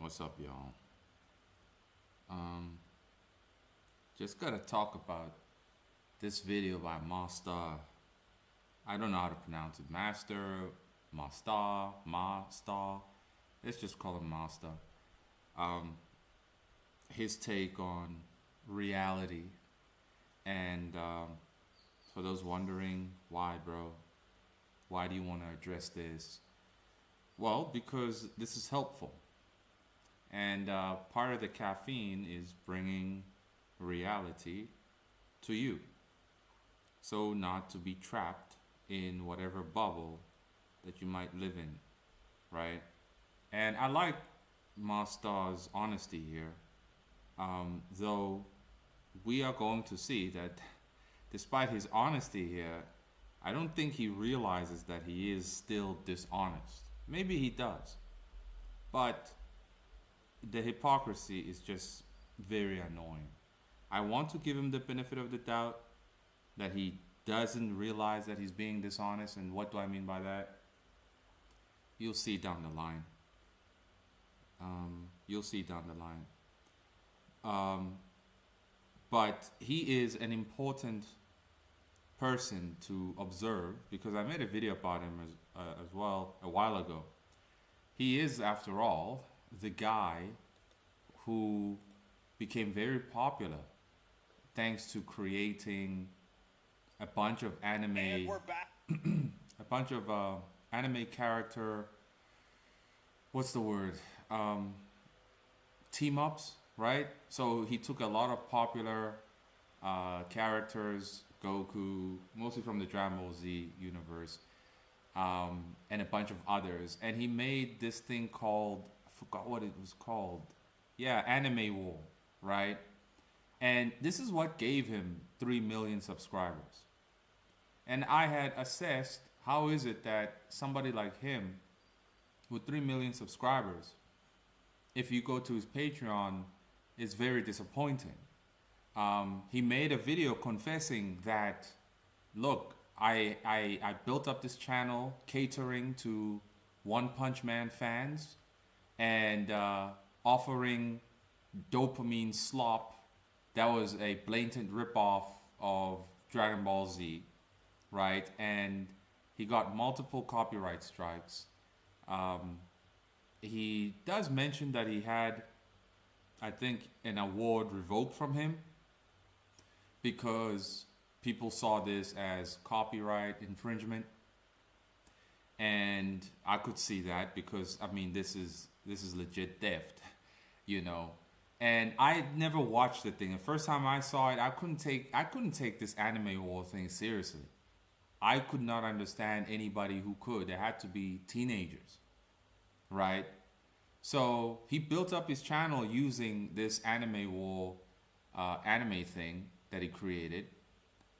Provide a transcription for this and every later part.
What's up, y'all? Um, just gotta talk about this video by MaSTAR. I don't know how to pronounce it. MaSTAR, MaSTAR, MaSTAR. Let's just call him MaSTAR. Um, his take on reality, and for those wondering why, bro, why do you want to address this? Well, because this is helpful. And part of the caffeine is bringing reality to you. So not to be trapped in whatever bubble that you might live in, right? And I like MaSTAR's honesty here, though we are going to see that despite his honesty here, I don't think he realizes that he is still dishonest. Maybe he does, but the hypocrisy is just very annoying. I want to give him the benefit of the doubt that he doesn't realize that he's being dishonest. And what do I mean by that? You'll see down the line. You'll see down the line. But he is an important person to observe because I made a video about him as well a while ago. He is, after all, the guy who became very popular thanks to creating a bunch of anime, And we're back. a bunch of anime character, what's the word? Team ups, right? So he took a lot of popular characters, Goku, mostly from the Dragon Ball Z universe, and a bunch of others, and he made this thing called, I forgot what it was called. Yeah, Anime War, right? And this is what gave him 3 million subscribers. And I had assessed how is it that somebody like him with 3 million subscribers, if you go to his Patreon, is very disappointing. He made a video confessing that, look, I built up this channel catering to One Punch Man fans and offering dopamine slop that was a blatant ripoff of Dragon Ball Z, right? And he got multiple copyright strikes. He does mention that he had, I think, an award revoked from him because people saw this as copyright infringement. And I could see that because, I mean, this is legit theft, you know. And I never watched the thing. The first time I saw it, I couldn't take this anime war thing seriously. I could not understand anybody who could. There had to be teenagers, right? So he built up his channel using this anime war anime thing that he created.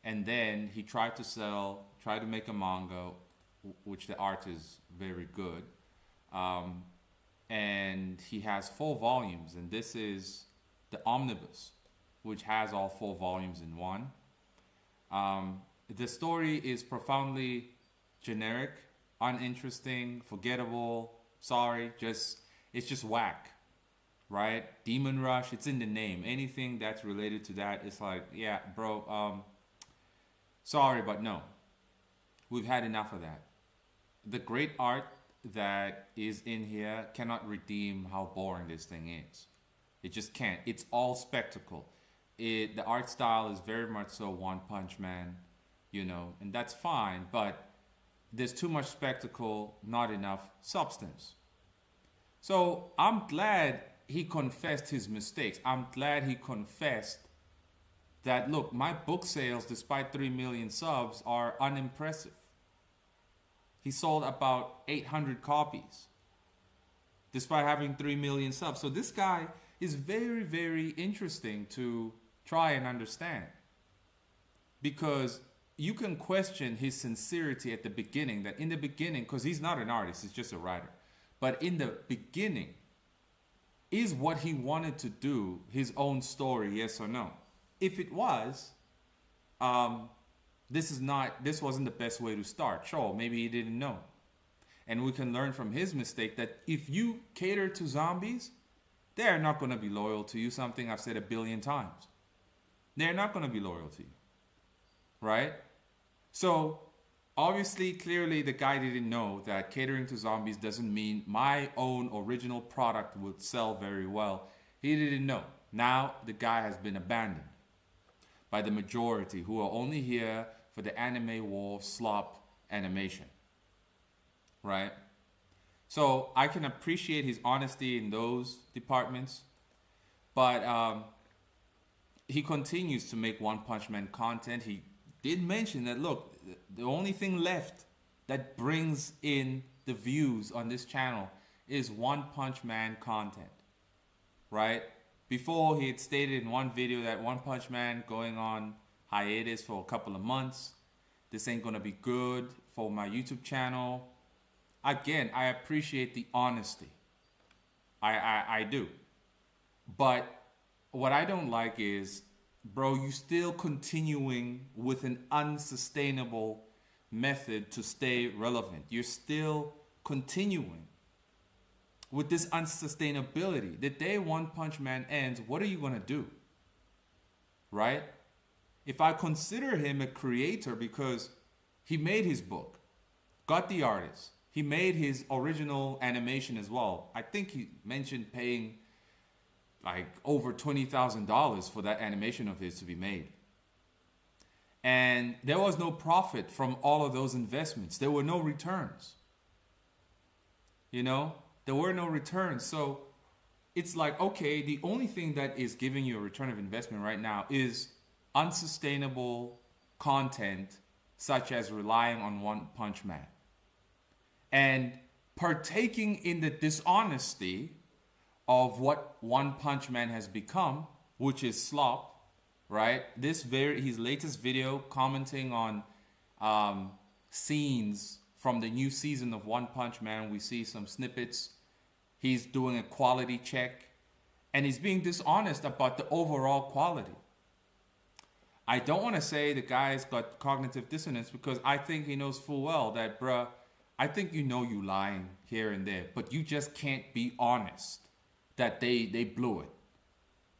And then he tried to make a manga, which the art is very good. And he has 4 volumes, and this is the omnibus, which has all 4 volumes in one. The story is profoundly generic, uninteresting, forgettable. Sorry, it's just whack, right? Demon Rush, it's in the name. Anything that's related to that, it's like, yeah, bro. Sorry, but no. We've had enough of that. The great art that is in here cannot redeem how boring this thing is. It just can't. It's all spectacle. The art style is very much so One Punch Man, you know, and that's fine, but there's too much spectacle, not enough substance. So I'm glad he confessed his mistakes. I'm glad he confessed that, look, my book sales, despite 3 million subs, are unimpressive. He sold about 800 copies, despite having 3 million subs. So this guy is very, very interesting to try and understand. Because you can question his sincerity at the beginning, that in the beginning, because he's not an artist, he's just a writer. But in the beginning, is what he wanted to do his own story, yes or no? If it was, this wasn't the best way to start. Sure, maybe he didn't know. And we can learn from his mistake that if you cater to zombies, they're not going to be loyal to you. Something I've said a billion times. They're not going to be loyal to you. Right? So, obviously, clearly, the guy didn't know that catering to zombies doesn't mean my own original product would sell very well. He didn't know. Now, the guy has been abandoned by the majority who are only here for the anime war slop animation. Right? So, I can appreciate his honesty in those departments. But he continues to make One Punch Man content. He did mention that, look, the only thing left that brings in the views on this channel is One Punch Man content, right? Before, he had stated in one video that One Punch Man going on hiatus for a couple of months. This ain't gonna be good for my YouTube channel. Again, I appreciate the honesty. I do. But what I don't like is, bro, you still continuing with an unsustainable method to stay relevant. You're still continuing with this unsustainability. The day One Punch Man ends, what are you going to do? Right? If I consider him a creator because he made his book, got the artist, he made his original animation as well. I think he mentioned paying like over $20,000 for that animation of his to be made. And there was no profit from all of those investments. There were no returns. You know, there were no returns. So it's like, okay, the only thing that is giving you a return of investment right now is unsustainable content, such as relying on One Punch Man. And partaking in the dishonesty of what One Punch Man has become, which is slop, right? His latest video commenting on scenes from the new season of One Punch Man. We see some snippets. He's doing a quality check, and he's being dishonest about the overall quality. I don't want to say the guy's got cognitive dissonance because I think he knows full well that, bruh, I think you know you lying here and there, but you just can't be honest that they blew it.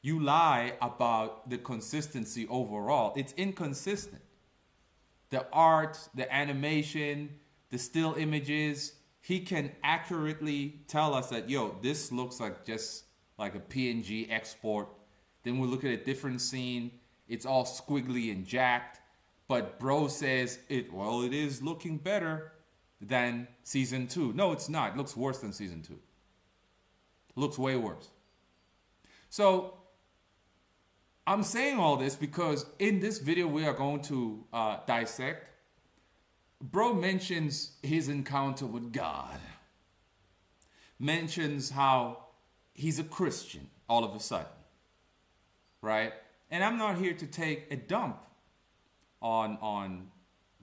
You lie about the consistency overall. It's inconsistent. The art, the animation, the still images, he can accurately tell us that, yo, this looks like just like a PNG export. Then we look at a different scene. It's all squiggly and jacked. But bro says, it is looking better than season 2. No, it's not. It looks worse than season 2. Looks way worse. So I'm saying all this because in this video we are going to dissect. Bro mentions his encounter with God. Mentions how he's a Christian all of a sudden. Right? And I'm not here to take a dump on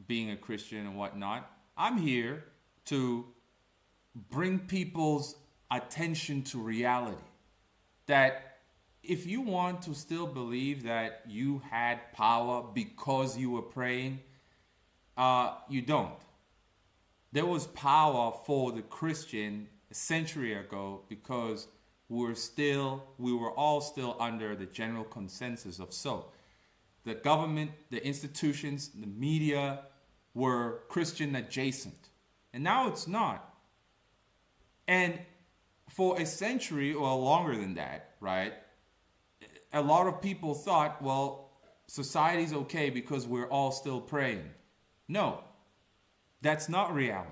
being a Christian and whatnot. I'm here to bring people's attention to reality. That if you want to still believe that you had power because you were praying, you don't. There was power for the Christian a century ago because we were all still under the general consensus of the government, the institutions, the media were Christian adjacent. And now it's not. And for a century or longer than that, right, a lot of people thought, well, society's okay because we're all still praying. No, that's not reality.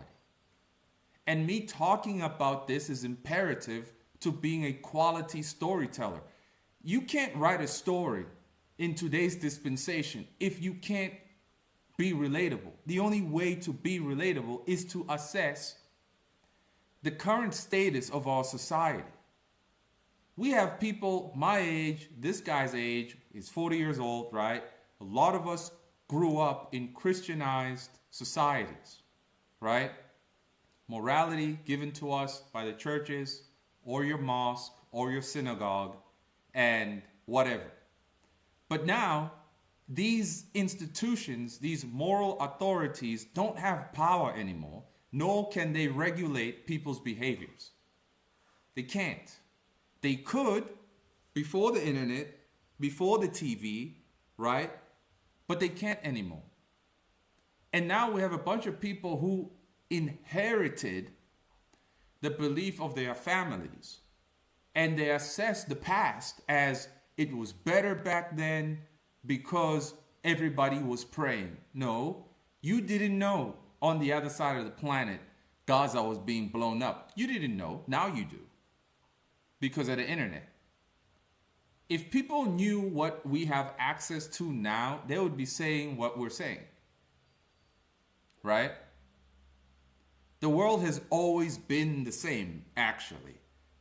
And me talking about this is imperative to being a quality storyteller. You can't write a story in today's dispensation if you can't be relatable. The only way to be relatable is to assess the current status of our society. We have people my age, this guy's age, is 40 years old, right? A lot of us grew up in Christianized societies, right? Morality given to us by the churches or your mosque or your synagogue and whatever. But now, these institutions, these moral authorities don't have power anymore, nor can they regulate people's behaviors. They can't. They could before the internet, before the TV, right? But they can't anymore. And now we have a bunch of people who inherited the belief of their families. And they assess the past as it was better back then because everybody was praying. No, you didn't know on the other side of the planet Gaza was being blown up. You didn't know. Now you do. Because of the internet. If people knew what we have access to now, they would be saying what we're saying. Right? The world has always been the same, actually.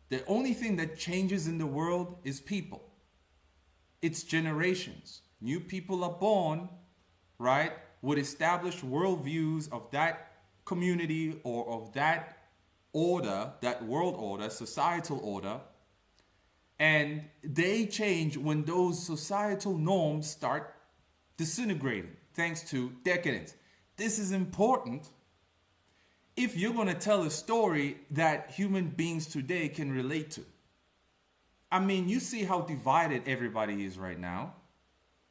The only thing that changes in the world is people. It's generations. New people are born, right, with established worldviews of that community or of that order, that world order, societal order. And they change when those societal norms start disintegrating, thanks to decadence. This is important if you're going to tell a story that human beings today can relate to. I mean, you see how divided everybody is right now,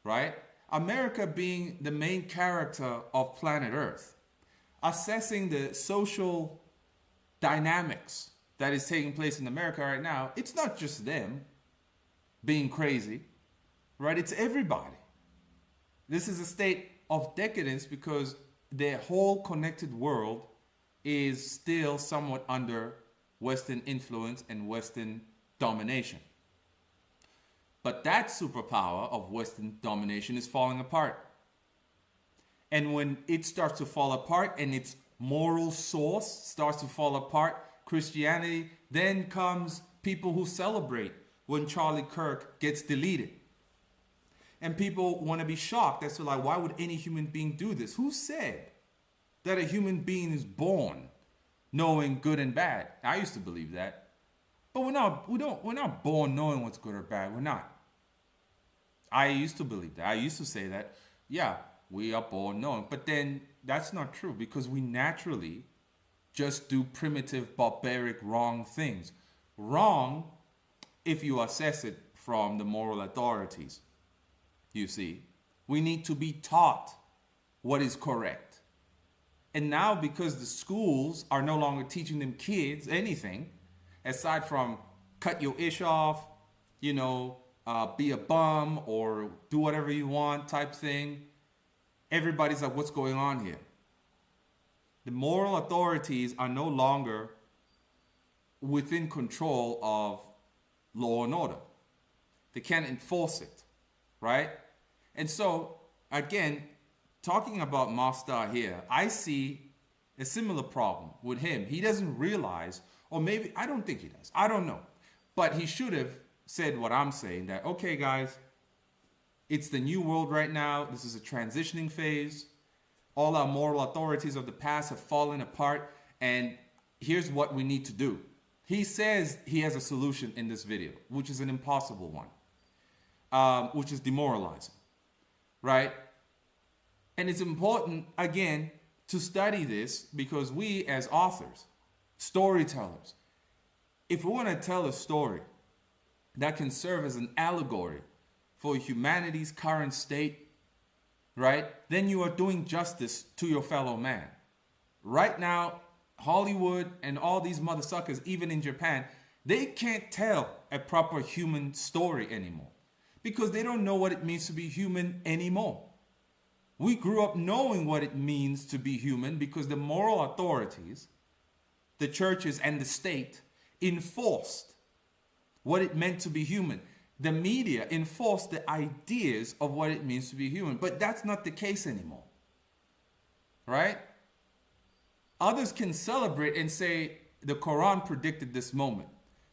right? America being the main character of planet Earth, assessing the social dynamics that is taking place in America right now, it's not just them being crazy, right? It's everybody. This is a state of decadence because their whole connected world is still somewhat under Western influence and Western domination. But that superpower of Western domination is falling apart. And when it starts to fall apart and its moral source starts to fall apart, Christianity, then comes people who celebrate when Charlie Kirk gets deleted. And people want to be shocked as to like, why would any human being do this? Who said that a human being is born knowing good and bad? I used to believe that. But we're not born knowing what's good or bad. We're not. I used to believe that. I used to say that, yeah, we are born knowing. But then that's not true because we naturally just do primitive, barbaric, wrong things. Wrong if you assess it from the moral authorities. You see, we need to be taught what is correct. And now because the schools are no longer teaching them kids anything, aside from cut your ish off, be a bum or do whatever you want type thing, everybody's like, what's going on here? The moral authorities are no longer within control of law and order. They can't enforce it, right? And so, again, talking about MaSTAR here, I see a similar problem with him. He doesn't realize, or maybe, I don't think he does. I don't know. But he should have said what I'm saying, that, okay, guys, it's the new world right now. This is a transitioning phase. All our moral authorities of the past have fallen apart, and here's what we need to do. He says he has a solution in this video, which is an impossible one, which is demoralizing, right? And it's important, again, to study this because we as authors, storytellers, if we want to tell a story that can serve as an allegory for humanity's current state, right, then you are doing justice to your fellow man. Right now, Hollywood and all these mother suckers, even in Japan, they can't tell a proper human story anymore because they don't know what it means to be human anymore. We grew up knowing what it means to be human because the moral authorities, the churches and the state enforced what it meant to be human. The media enforced the ideas of what it means to be human, but that's not the case anymore, right? Others can celebrate and say the Quran predicted this moment.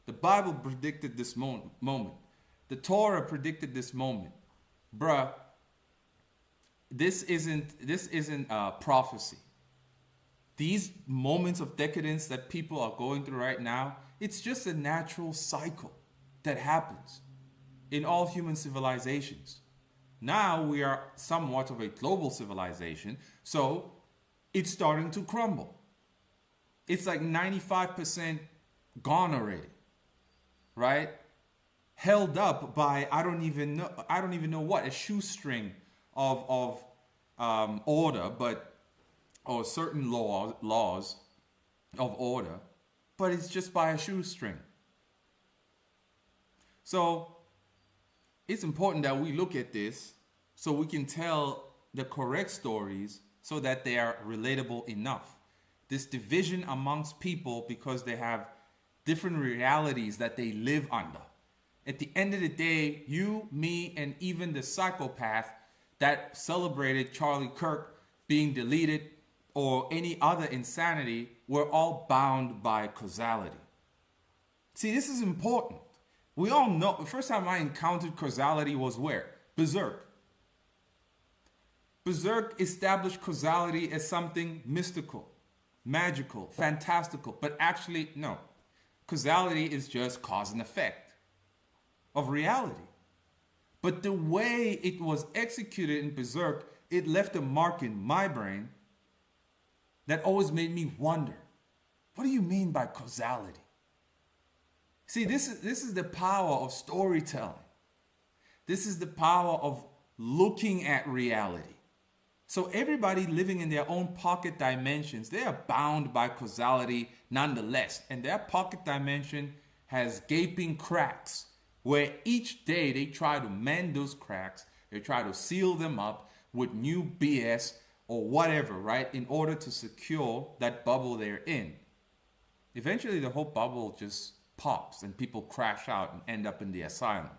The Bible predicted this moment. The Torah predicted this moment. Bruh, this isn't prophecy. These moments of decadence that people are going through right now, it's just a natural cycle that happens in all human civilizations. Now we are somewhat of a global civilization, so it's starting to crumble. It's like 95% gone already, right? held up by I don't even know what, a shoestring of order, but or certain laws of order, but it's just by a shoestring. So it's important that we look at this so we can tell the correct stories so that they are relatable enough. This division amongst people because they have different realities that they live under. At the end of the day, you, me, and even the psychopath that celebrated Charlie Kirk being deleted or any other insanity, we're all bound by causality. See, this is important. We all know, the first time I encountered causality was where? Berserk. Berserk established causality as something mystical, magical, fantastical, but actually, no. Causality is just cause and effect of reality. But the way it was executed in Berserk, it left a mark in my brain that always made me wonder, what do you mean by causality? See, this is the power of storytelling. This is the power of looking at reality. So everybody living in their own pocket dimensions, they are bound by causality nonetheless. And their pocket dimension has gaping cracks where each day they try to mend those cracks. They try to seal them up with new BS or whatever, right? In order to secure that bubble they're in. Eventually the whole bubble just pops and people crash out and end up in the asylum.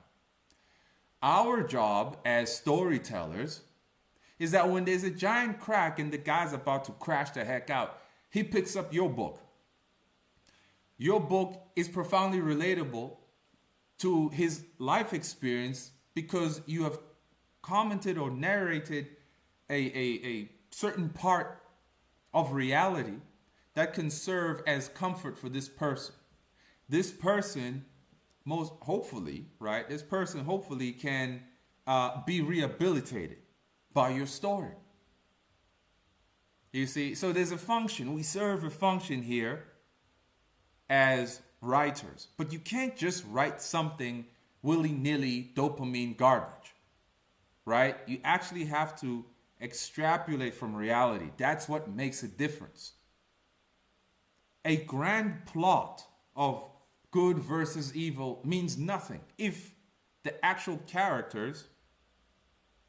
Our job as storytellers is that when there's a giant crack and the guy's about to crash the heck out, he picks up your book. Your book is profoundly relatable to his life experience because you have commented or narrated a certain part of reality that can serve as comfort for this person. This person, most hopefully, right? This person hopefully can be rehabilitated by your story. You see, so there's a function. We serve a function here as writers, but you can't just write something willy-nilly dopamine garbage, right? You actually have to extrapolate from reality. That's what makes a difference. A grand plot of good versus evil means nothing if the actual characters,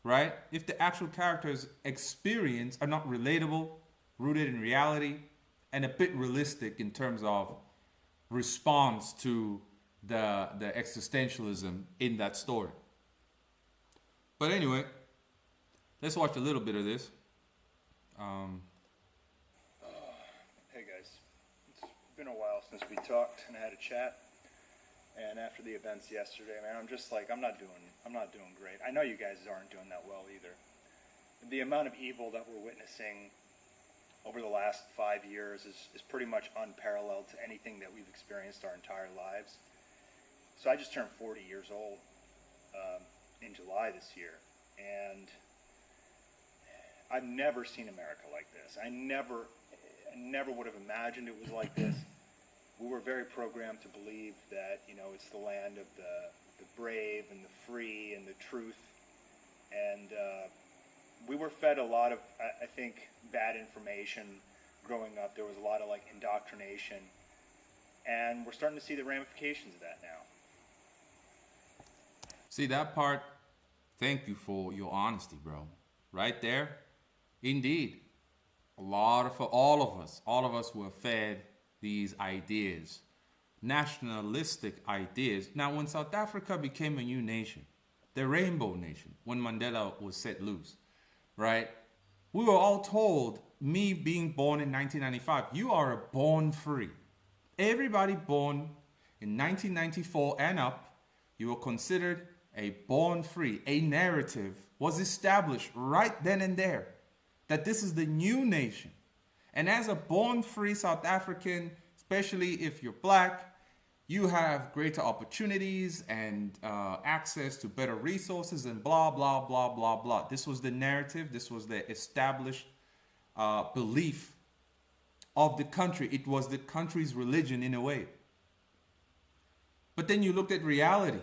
right? If the actual characters' experience are not relatable, rooted in reality, and a bit realistic in terms of response to the existentialism in that story. But anyway, let's watch a little bit of this. Hey guys, it's been a while since we talked and had a chat. And after the events yesterday, man, I'm just like, I'm not doing great. I know you guys aren't doing that well either. The amount of evil that we're witnessing over the last 5 years is pretty much unparalleled to anything that we've experienced our entire lives. So I just turned 40 years old in July this year, and I've never seen America like this. I never would have imagined it was like this. We were very programmed to believe that, you know, it's the land of the brave and the free and the truth. And we were fed a lot of, I think, bad information growing up. There was a lot of, like, indoctrination. And we're starting to see the ramifications of that now. See that part? Thank you for your honesty, bro. Right there? Indeed. All of us were fed these ideas, nationalistic ideas. Now, when South Africa became a new nation, the rainbow nation, when Mandela was set loose, right? We were all told, me being born in 1995, you are born free. Everybody born in 1994 and up, you were considered a born free. A narrative was established right then and there that this is the new nation. And as a born free South African, especially if you're black, you have greater opportunities and access to better resources and blah, blah, blah, blah, blah. This was the narrative. This was the established belief of the country. It was the country's religion in a way. But then you looked at reality.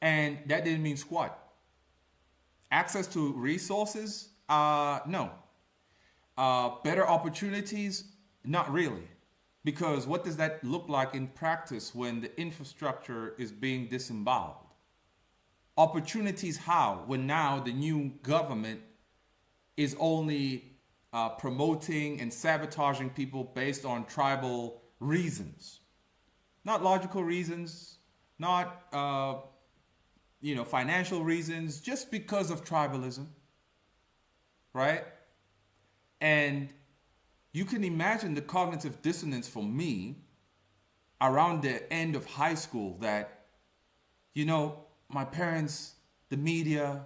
And that didn't mean squat. Access to resources? No. Better opportunities? Not really. Because what does that look like in practice when the infrastructure is being disemboweled? Opportunities how? When now the new government is only promoting and sabotaging people based on tribal reasons. Not logical reasons, not financial reasons, just because of tribalism, right? And you can imagine the cognitive dissonance for me around the end of high school that, my parents, the media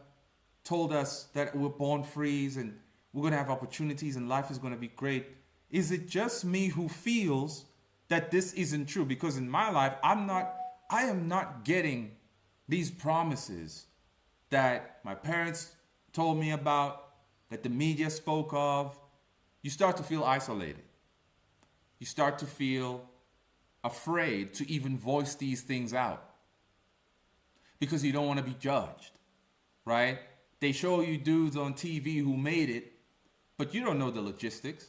told us that we're born free and we're going to have opportunities and life is going to be great. Is it just me who feels that this isn't true? Because in my life, I am not getting these promises that my parents told me about, that the media spoke of. You start to feel isolated. You start to feel afraid to even voice these things out because you don't want to be judged, right? They show you dudes on TV who made it, but you don't know the logistics.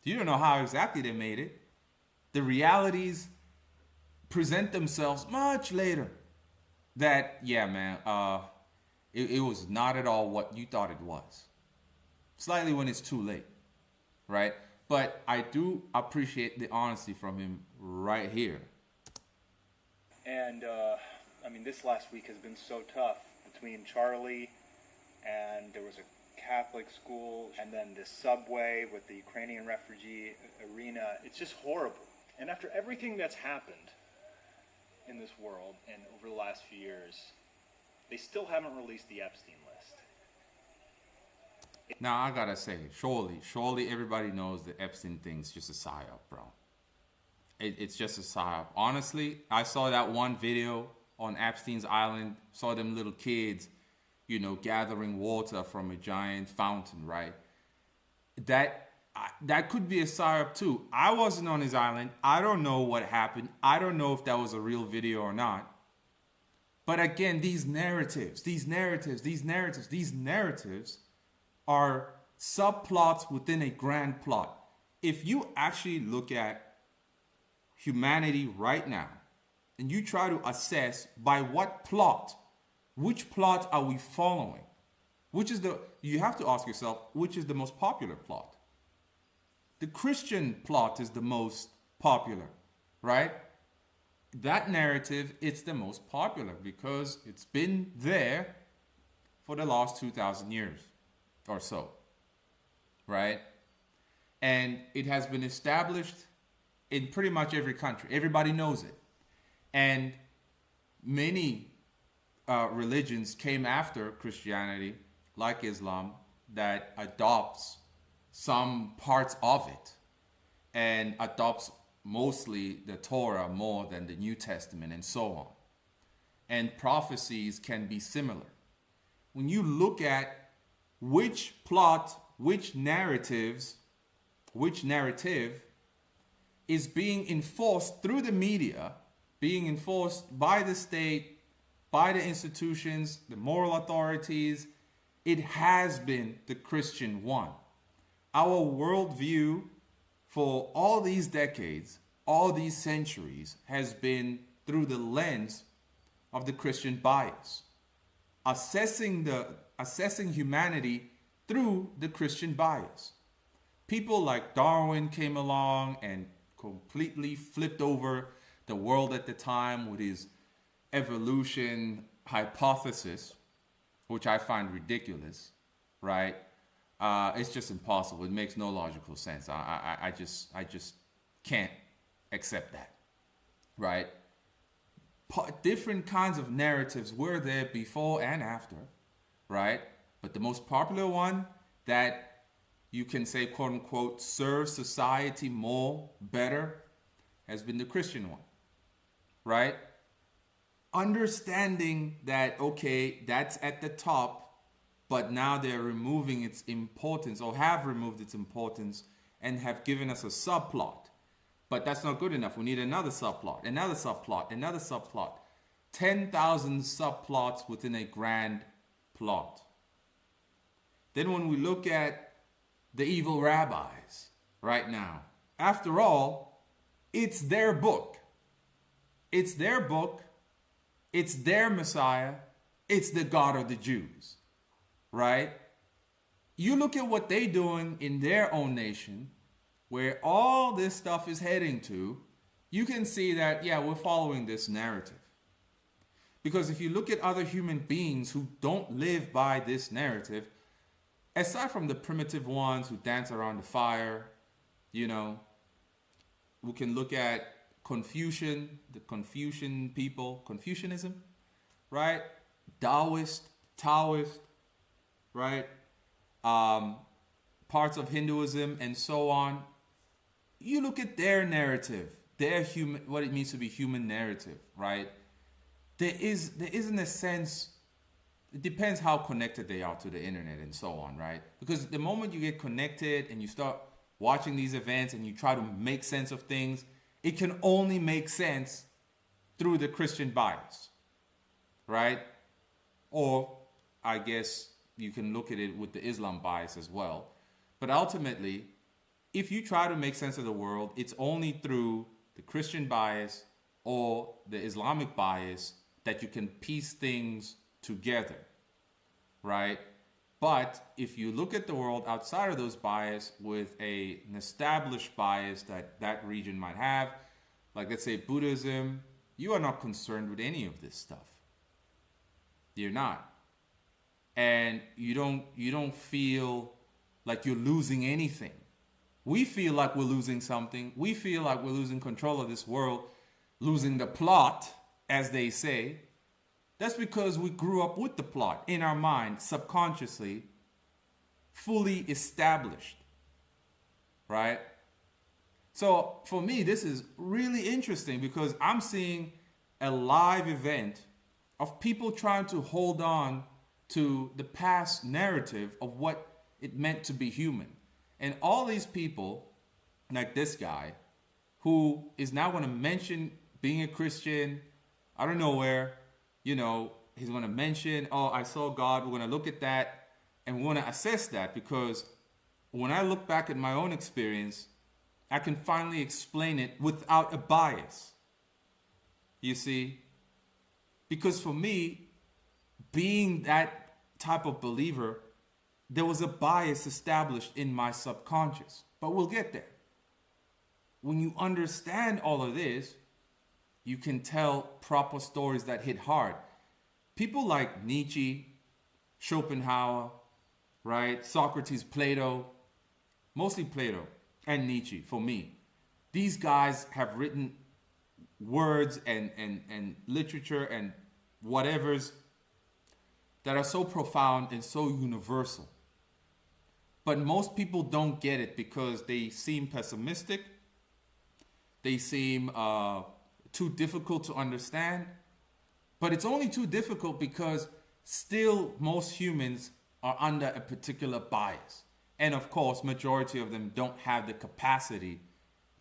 You don't know how exactly they made it. The realities present themselves much later. That, it was not at all what you thought it was. Slightly when it's too late, right? But I do appreciate the honesty from him right here. And, this last week has been so tough between Charlie and there was a Catholic school and then the subway with the Ukrainian refugee arena. It's just horrible. And after everything that's happened in this world and over the last few years, they still haven't released the Epstein list. Now, I gotta say, surely everybody knows the Epstein thing's just a psyop, bro. It's just a psyop. Honestly, I saw that one video on Epstein's Island, saw them little kids, gathering water from a giant fountain, right? That could be a psyop too. I wasn't on his island. I don't know what happened. I don't know if that was a real video or not. But again, these narratives are subplots within a grand plot. If you actually look at humanity right now, and you try to assess by what plot, which plot are we following? You have to ask yourself, which is the most popular plot? The Christian plot is the most popular, right? That narrative, it's the most popular because it's been there for the last 2,000 years or so, right? And it has been established in pretty much every country. Everybody knows it. And many religions came after Christianity, like Islam, that adopts some parts of it and adopts mostly the Torah more than the New Testament and so on. And prophecies can be similar. When you look at which plot, which narrative is being enforced through the media, being enforced by the state, by the institutions, the moral authorities, it has been the Christian one. Our worldview for all these decades, all these centuries, has been through the lens of the Christian bias. Assessing humanity through the Christian bias. People like Darwin came along and completely flipped over the world at the time with his evolution hypothesis, which I find ridiculous, right? It's just impossible. It makes no logical sense. I just can't accept that, right? Different kinds of narratives were there before and after, right? But the most popular one that you can say, quote unquote, serves society more, better, has been the Christian one, right? Understanding that, okay, that's at the top, but now they're removing its importance or have removed its importance and have given us a subplot. But that's not good enough. We need another subplot, another subplot, another subplot. 10,000 subplots within a grand plot. Then when we look at the evil rabbis right now, after all, it's their book. It's their book. It's their Messiah. It's the God of the Jews, right? You look at what they're doing in their own nation, where all this stuff is heading to, you can see that, yeah, we're following this narrative. Because if you look at other human beings who don't live by this narrative, aside from the primitive ones who dance around the fire, we can look at Confucian, the Confucian people, Confucianism, right? Taoist, right? Parts of Hinduism and so on. You look at their narrative, what it means to be human narrative, right? There isn't a sense, it depends how connected they are to the internet and so on, right? Because the moment you get connected and you start watching these events and you try to make sense of things, it can only make sense through the Christian bias, right? Or I guess you can look at it with the Islam bias as well. But ultimately, if you try to make sense of the world, it's only through the Christian bias or the Islamic bias that you can piece things together, right? But if you look at the world outside of those bias with an established bias that region might have, like let's say Buddhism, you are not concerned with any of this stuff. You're not. And you don't feel like you're losing anything. We feel like we're losing something. We feel like we're losing control of this world, losing the plot, as they say. That's because we grew up with the plot in our mind, subconsciously, fully established, right? So for me, this is really interesting because I'm seeing a live event of people trying to hold on to the past narrative of what it meant to be human. And all these people, like this guy, who is now going to mention being a Christian, I don't know where, he's going to mention, I saw God. We're going to look at that and we're going to assess that, because when I look back at my own experience, I can finally explain it without a bias. You see? Because for me, being that type of believer, there was a bias established in my subconscious. But we'll get there. When you understand all of this, you can tell proper stories that hit hard. People like Nietzsche, Schopenhauer, right? Socrates, Plato, mostly Plato and Nietzsche for me. These guys have written words and literature and whatevers that are so profound and so universal. But most people don't get it because they seem pessimistic. They seem too difficult to understand. But it's only too difficult because still most humans are under a particular bias. And of course, majority of them don't have the capacity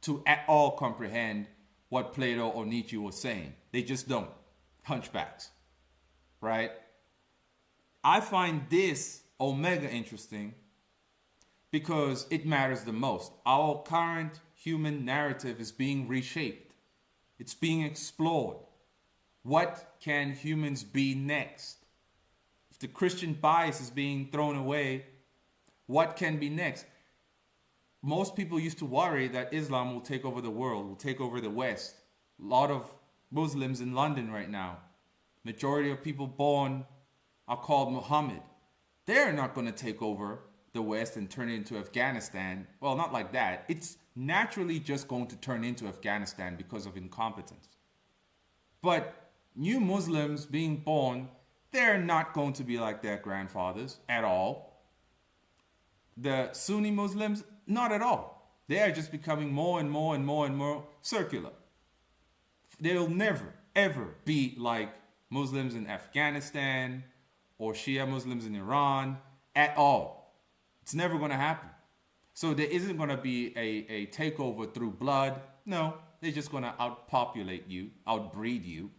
to at all comprehend what Plato or Nietzsche was saying. They just don't. Hunchbacks, right? I find this omega interesting because it matters the most. Our current human narrative is being reshaped. It's being explored. What can humans be next? If the Christian bias is being thrown away, what can be next? Most people used to worry that Islam will take over the world, will take over the West. A lot of Muslims in London right now. Majority of people born are called Muhammad. They're not going to take over the West and turn it into Afghanistan. Well, not like that. It's naturally just going to turn into Afghanistan because of incompetence. But new Muslims being born, they're not going to be like their grandfathers at all. The Sunni Muslims, not at all. They are just becoming more and more and more and more circular. They'll never, ever be like Muslims in Afghanistan or Shia Muslims in Iran at all. It's never going to happen. So there isn't going to be a takeover through blood. No, they're just going to outpopulate you, outbreed you.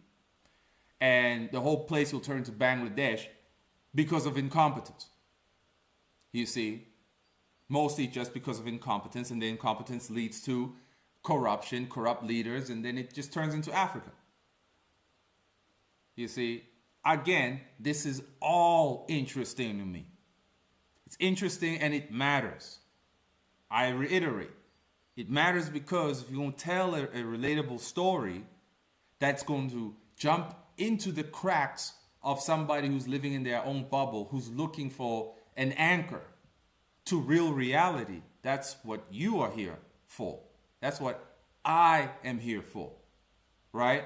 and the whole place will turn to Bangladesh because of incompetence. You see, mostly just because of incompetence, and the incompetence leads to corruption, corrupt leaders, and then it just turns into Africa. You see, again, this is all interesting to me. It's interesting and it matters. I reiterate, it matters because if you're going to tell a relatable story that's going to jump into the cracks of somebody who's living in their own bubble, who's looking for an anchor to real reality, that's what you are here for. That's what I am here for, right?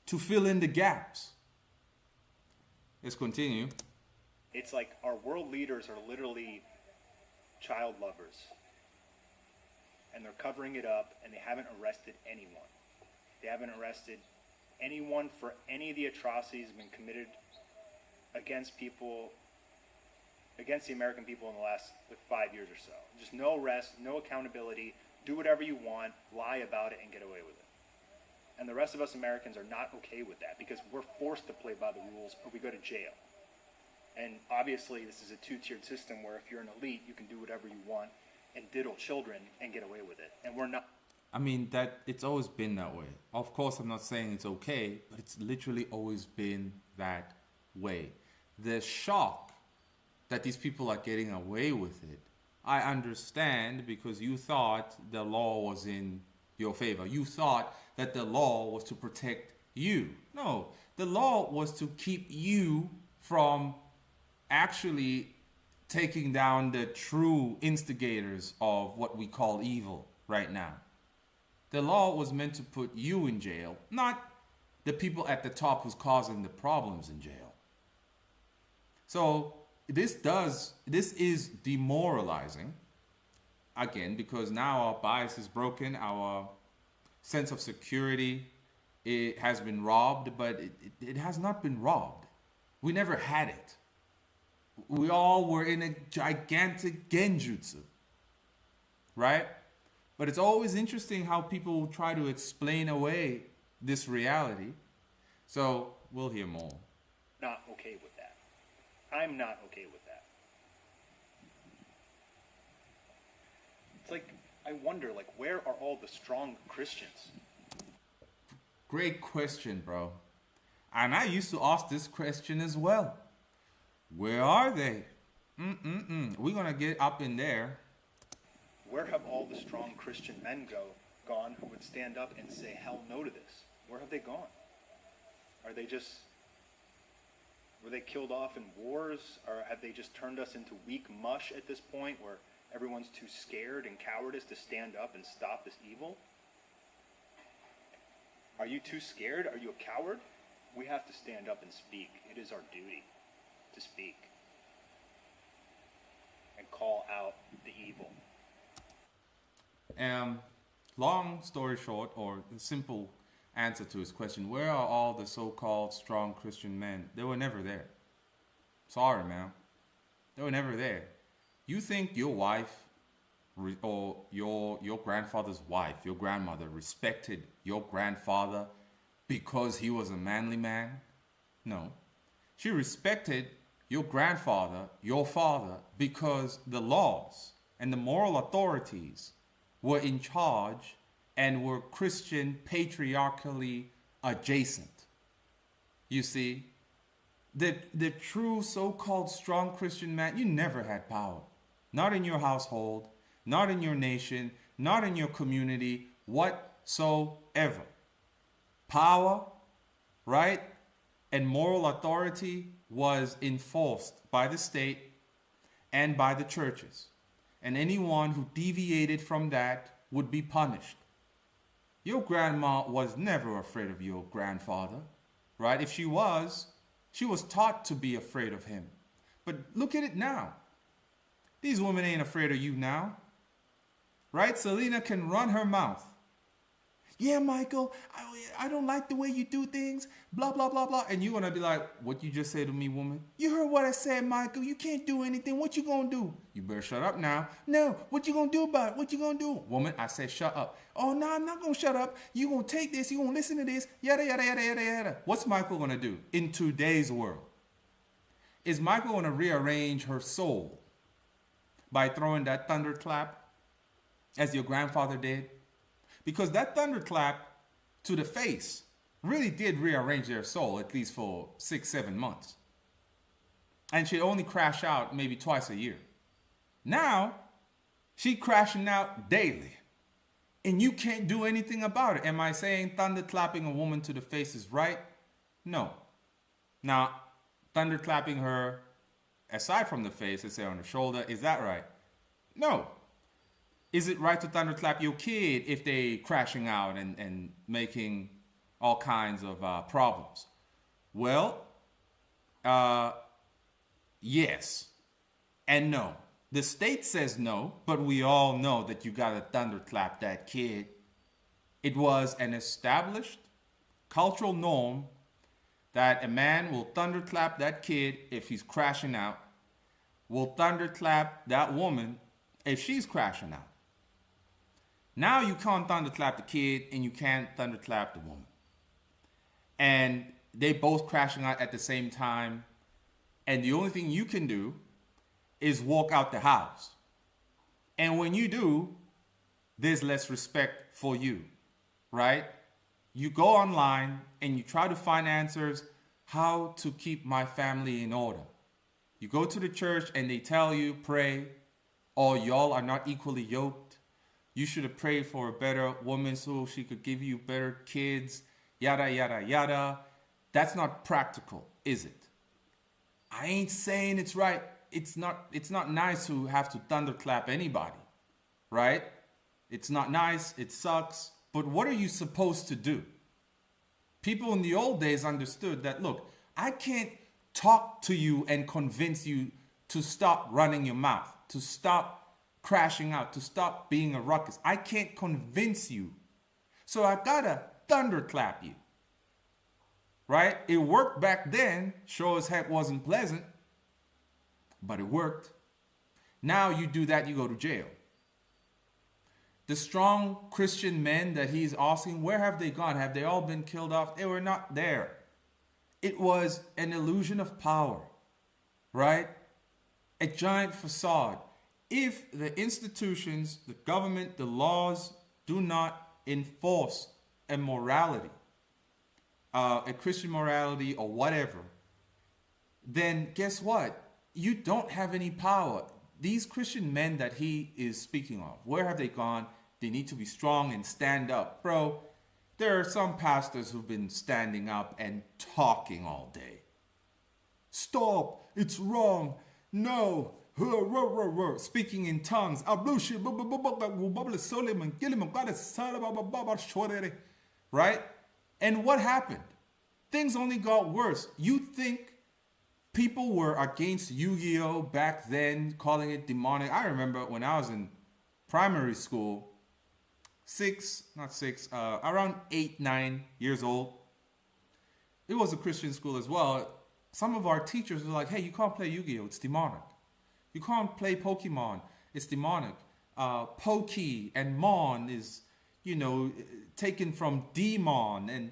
To fill in the gaps. Let's continue. It's like our world leaders are literally child lovers. And they're covering it up, and they haven't arrested anyone. They haven't arrested anyone for any of the atrocities that have been committed against people, against the American people in the last 5 years or so. Just no arrest, no accountability, do whatever you want, lie about it, and get away with it. And the rest of us Americans are not okay with that because we're forced to play by the rules or we go to jail. And obviously this is a two-tiered system where if you're an elite, you can do whatever you want and diddle children and get away with it. And we're not. I mean, that it's always been that way. Of course, I'm not saying it's okay, but it's literally always been that way. The shock that these people are getting away with it, I understand, because you thought the law was in your favor. You thought that the law was to protect you. No, the law was to keep you from actually taking down the true instigators of what we call evil right now. The law was meant to put you in jail, not the people at the top who's causing the problems in jail. So this is demoralizing, again, because now our bias is broken, our sense of security, it has been robbed, but it has not been robbed. We never had it. We all were in a gigantic genjutsu, right? But it's always interesting how people try to explain away this reality. So we'll hear more. Not okay with that. I'm not okay with that. It's like, I wonder, like, where are all the strong Christians? Great question, bro. And I used to ask this question as well. Where are they? We're going to get up in there. Where have all the strong Christian men gone who would stand up and say, hell no to this? Where have they gone? Are they just, were they killed off in wars? Or have they just turned us into weak mush at this point where everyone's too scared and cowardice to stand up and stop this evil? Are you too scared? Are you a coward? We have to stand up and speak. It is our duty to speak and call out the evil. Long story short, or the simple answer to his question, where are all the so-called strong Christian men? They were never there. Sorry, man. They were never there. You think your wife or your grandfather's wife, your grandmother, respected your grandfather because he was a manly man? No. She respected your grandfather, your father, because the laws and the moral authorities were in charge and were Christian patriarchally adjacent. You see, the true so-called strong Christian man, you never had power. Not in your household, not in your nation, not in your community, whatsoever. Power, right, and moral authority was enforced by the state and by the churches. And anyone who deviated from that would be punished. Your grandma was never afraid of your grandfather, right? If she was taught to be afraid of him. But look at it now. These women ain't afraid of you now, right? Selena can run her mouth. yeah, Michael, I don't like the way you do things, blah, blah, blah, blah. And you're going to be like, what you just said to me, woman? You heard what I said, Michael. You can't do anything. What you going to do? You better shut up now. No, what you going to do about it? What you going to do? Woman, I said shut up. Oh, no, I'm not going to shut up. You going to take this. You going to listen to this. Yada, yada, yada, yada, yada. What's Michael going to do in today's world? Is Michael going to rearrange her soul by throwing that thunderclap as your grandfather did? Because that thunderclap to the face really did rearrange their soul, at least for 6-7 months. And she'd only crash out maybe twice a year. Now, she's crashing out daily. And you can't do anything about it. Am I saying thunderclapping a woman to the face is right? No. Now, thunderclapping her aside from the face, let's say on the shoulder, is that right? No. Is it right to thunderclap your kid if they crashing out and making all kinds of problems? Well, yes and no. The state says no, but we all know that you got to thunderclap that kid. It was an established cultural norm that a man will thunderclap that kid if he's crashing out, will thunderclap that woman if she's crashing out. Now you can't thunderclap the kid and you can't thunderclap the woman. And they both crashing out at the same time. And the only thing you can do is walk out the house. And when you do, there's less respect for you, right? You go online and you try to find answers how to keep my family in order. You go to the church and they tell you, pray, or y'all are not equally yoked. You should have prayed for a better woman so she could give you better kids, yada, yada, yada. That's not practical, is it? I ain't saying it's right. It's not nice to have to thunderclap anybody, right? It's not nice. It sucks. But what are you supposed to do? People in the old days understood that, look, I can't talk to you and convince you to stop running your mouth, to stop crashing out, to stop being a ruckus. I can't convince you. So I gotta thunderclap you. Right? It worked back then. Sure as heck wasn't pleasant, but it worked. Now you do that, you go to jail. The strong Christian men that he's asking, where have they gone? Have they all been killed off? They were not there. It was an illusion of power, right? A giant facade. If the institutions, the government, the laws do not enforce a morality, a Christian morality or whatever, then guess what? You don't have any power. These Christian men that he is speaking of, where have they gone? They need to be strong and stand up. Bro, there are some pastors who've been standing up and talking all day. Stop, it's wrong, no, speaking in tongues, right? And what happened? Things only got worse. You think people were against Yu-Gi-Oh back then, calling it demonic. I remember when I was in primary school, around 8, 9 years old. It was a Christian school as well. Some of our teachers were like, hey, you can't play Yu-Gi-Oh, it's demonic. You can't play Pokemon, it's demonic. Pokey and Mon is, taken from demon.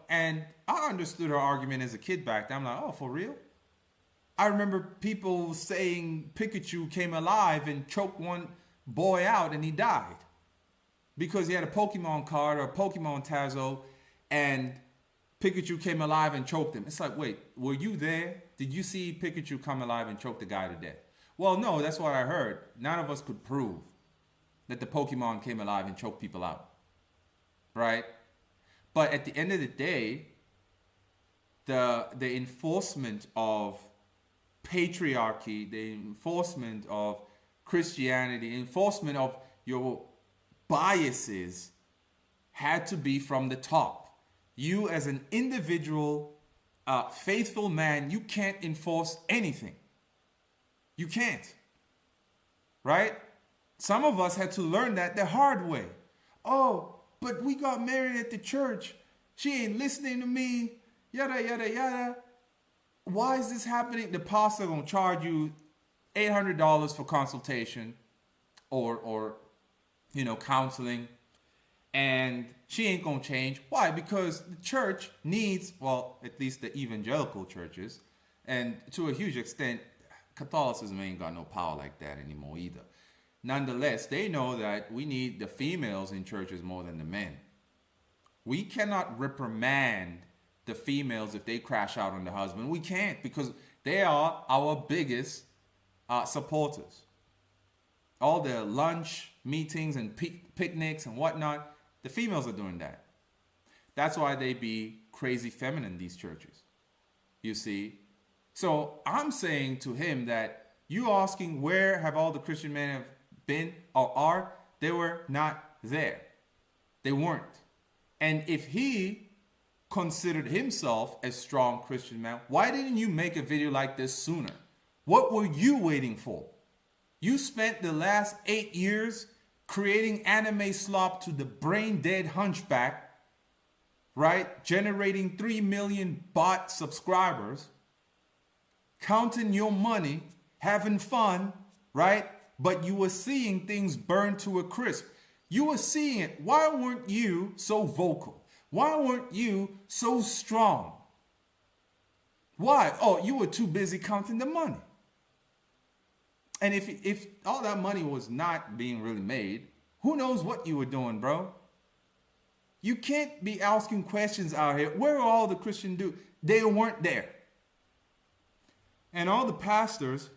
And I understood her argument as a kid back then. I'm like, oh, for real? I remember people saying Pikachu came alive and choked one boy out and he died because he had a Pokemon card or a Pokemon Tazo and Pikachu came alive and choked him. It's like, wait, were you there? Did you see Pikachu come alive and choke the guy to death? Well, no, that's what I heard. None of us could prove that the Pokemon came alive and choked people out, right? But at the end of the day, the enforcement of patriarchy, the enforcement of Christianity, the enforcement of your biases had to be from the top. You as an individual, faithful man, you can't enforce anything. You can't, right? Some of us had to learn that the hard way. Oh, but we got married at the church. She ain't listening to me. Yada, yada, yada. Why is this happening? The pastor gonna charge you $800 for consultation or counseling, and she ain't gonna change. Why? Because the church needs, well, at least the evangelical churches, and to a huge extent, Catholicism ain't got no power like that anymore either. Nonetheless, they know that we need the females in churches more than the men. We cannot reprimand the females if they crash out on the husband. We can't, because they are our biggest supporters. All the lunch meetings and picnics and whatnot, the females are doing that. That's why they be crazy feminine, these churches. You see? So I'm saying to him that you asking where have all the Christian men have been or are, they were not there. They weren't. And if he considered himself a strong Christian man, why didn't you make a video like this sooner? What were you waiting for? You spent the last 8 years creating anime slop to the brain dead hunchback, right? Generating 3 million bot subscribers, counting your money, having fun, right? But you were seeing things burn to a crisp. You were seeing it. Why weren't you so vocal? Why weren't you so strong? Why? Oh, you were too busy counting the money. And if all that money was not being really made, who knows what you were doing, bro? You can't be asking questions out here. Where are all the Christian dudes? They weren't there. And all the pastors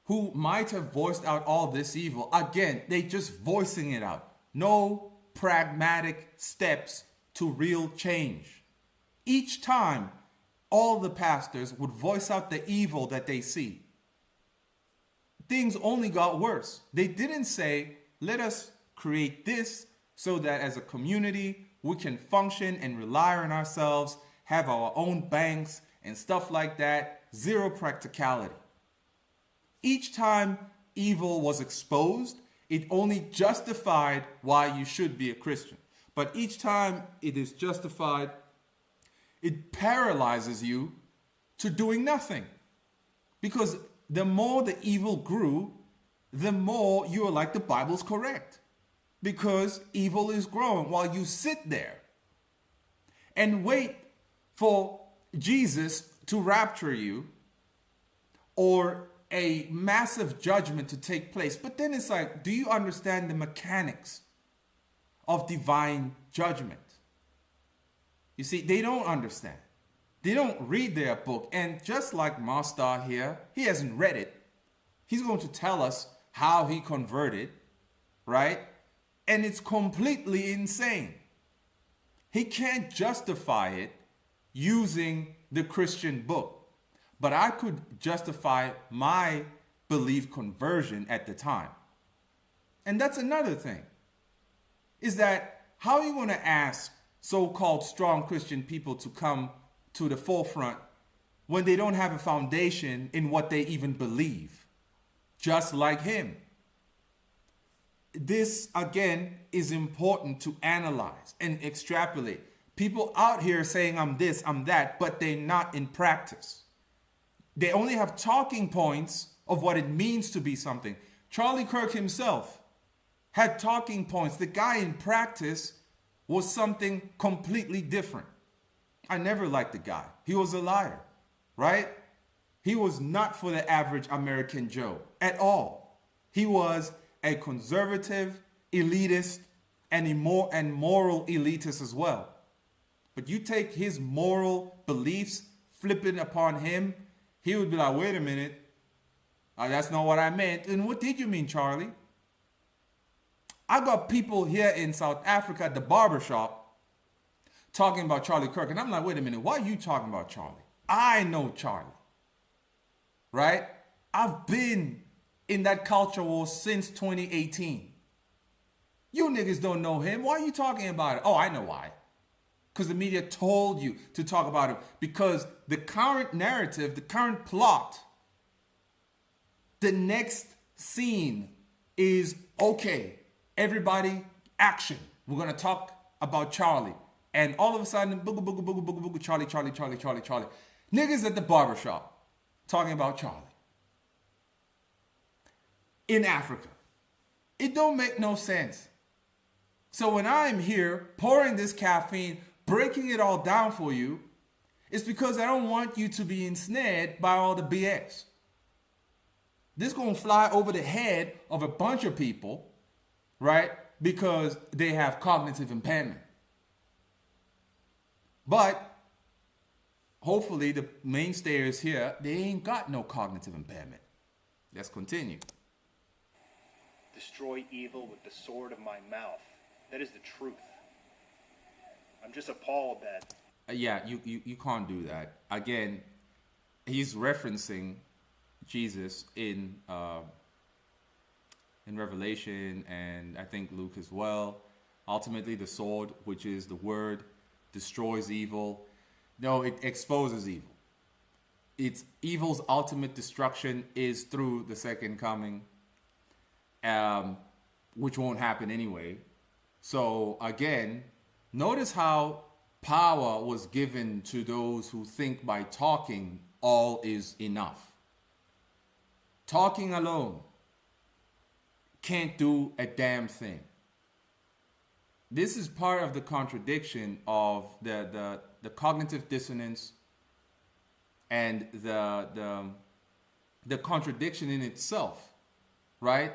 who might have voiced out all this evil, again, they just voicing it out. No pragmatic steps to real change. Each time, all the pastors would voice out the evil that they see. Things only got worse. They didn't say, let us create this so that as a community, we can function and rely on ourselves, have our own banks and stuff like that. Zero practicality. Each time evil was exposed, it only justified why you should be a Christian. But each time it is justified, it paralyzes you to doing nothing. Because the more the evil grew, the more you are like, the Bible's correct. Because evil is growing while you sit there and wait for Jesus to rapture you or a massive judgment to take place. But then it's like, do you understand the mechanics of divine judgment? You see, they don't understand. They don't read their book. And just like MaSTAR here, he hasn't read it. He's going to tell us how he converted, right? And it's completely insane. He can't justify it using the Christian book. But I could justify my belief conversion at the time. And that's another thing. Is that how are you going to ask so-called strong Christian people to come to the forefront when they don't have a foundation in what they even believe? Just like him. This, again, is important to analyze and extrapolate. People out here saying I'm this, I'm that, but they're not in practice. They only have talking points of what it means to be something. Charlie Kirk himself had talking points. The guy in practice was something completely different. I never liked the guy. He was a liar, right? He was not for the average American Joe at all. He was a conservative, elitist, and moral elitist as well. But you take his moral beliefs, flip it upon him, he would be like, wait a minute, that's not what I meant. And what did you mean, Charlie? I got people here in South Africa at the barbershop talking about Charlie Kirk. And I'm like, wait a minute, why are you talking about Charlie? I know Charlie, right? I've been in that culture war since 2018. You niggas don't know him. Why are you talking about it? Oh, I know why. Because the media told you to talk about it. Because the current narrative, the current plot, the next scene is, okay, everybody, action. We're going to talk about Charlie. And all of a sudden, booga, booga, booga, booga, booga, Charlie, Charlie, Charlie, Charlie, Charlie. Niggas at the barbershop talking about Charlie. In Africa. It don't make no sense. So when I'm here pouring this caffeine, breaking it all down for you, it's because I don't want you to be ensnared by all the BS. This is going to fly over the head of a bunch of people, right? Because they have cognitive impairment. But hopefully the mainstayers here, they ain't got no cognitive impairment. Let's continue. Destroy evil with the sword of my mouth. That is the truth. I'm just appalled that. Yeah, you can't do that. Again, he's referencing Jesus in Revelation, and I think Luke as well. Ultimately, the sword, which is the word, destroys evil. No, it exposes evil. It's evil's ultimate destruction is through the second coming, which won't happen anyway. So again, notice how power was given to those who think by talking all is enough. Talking alone can't do a damn thing. This is part of the contradiction of the cognitive dissonance and the contradiction in itself, right?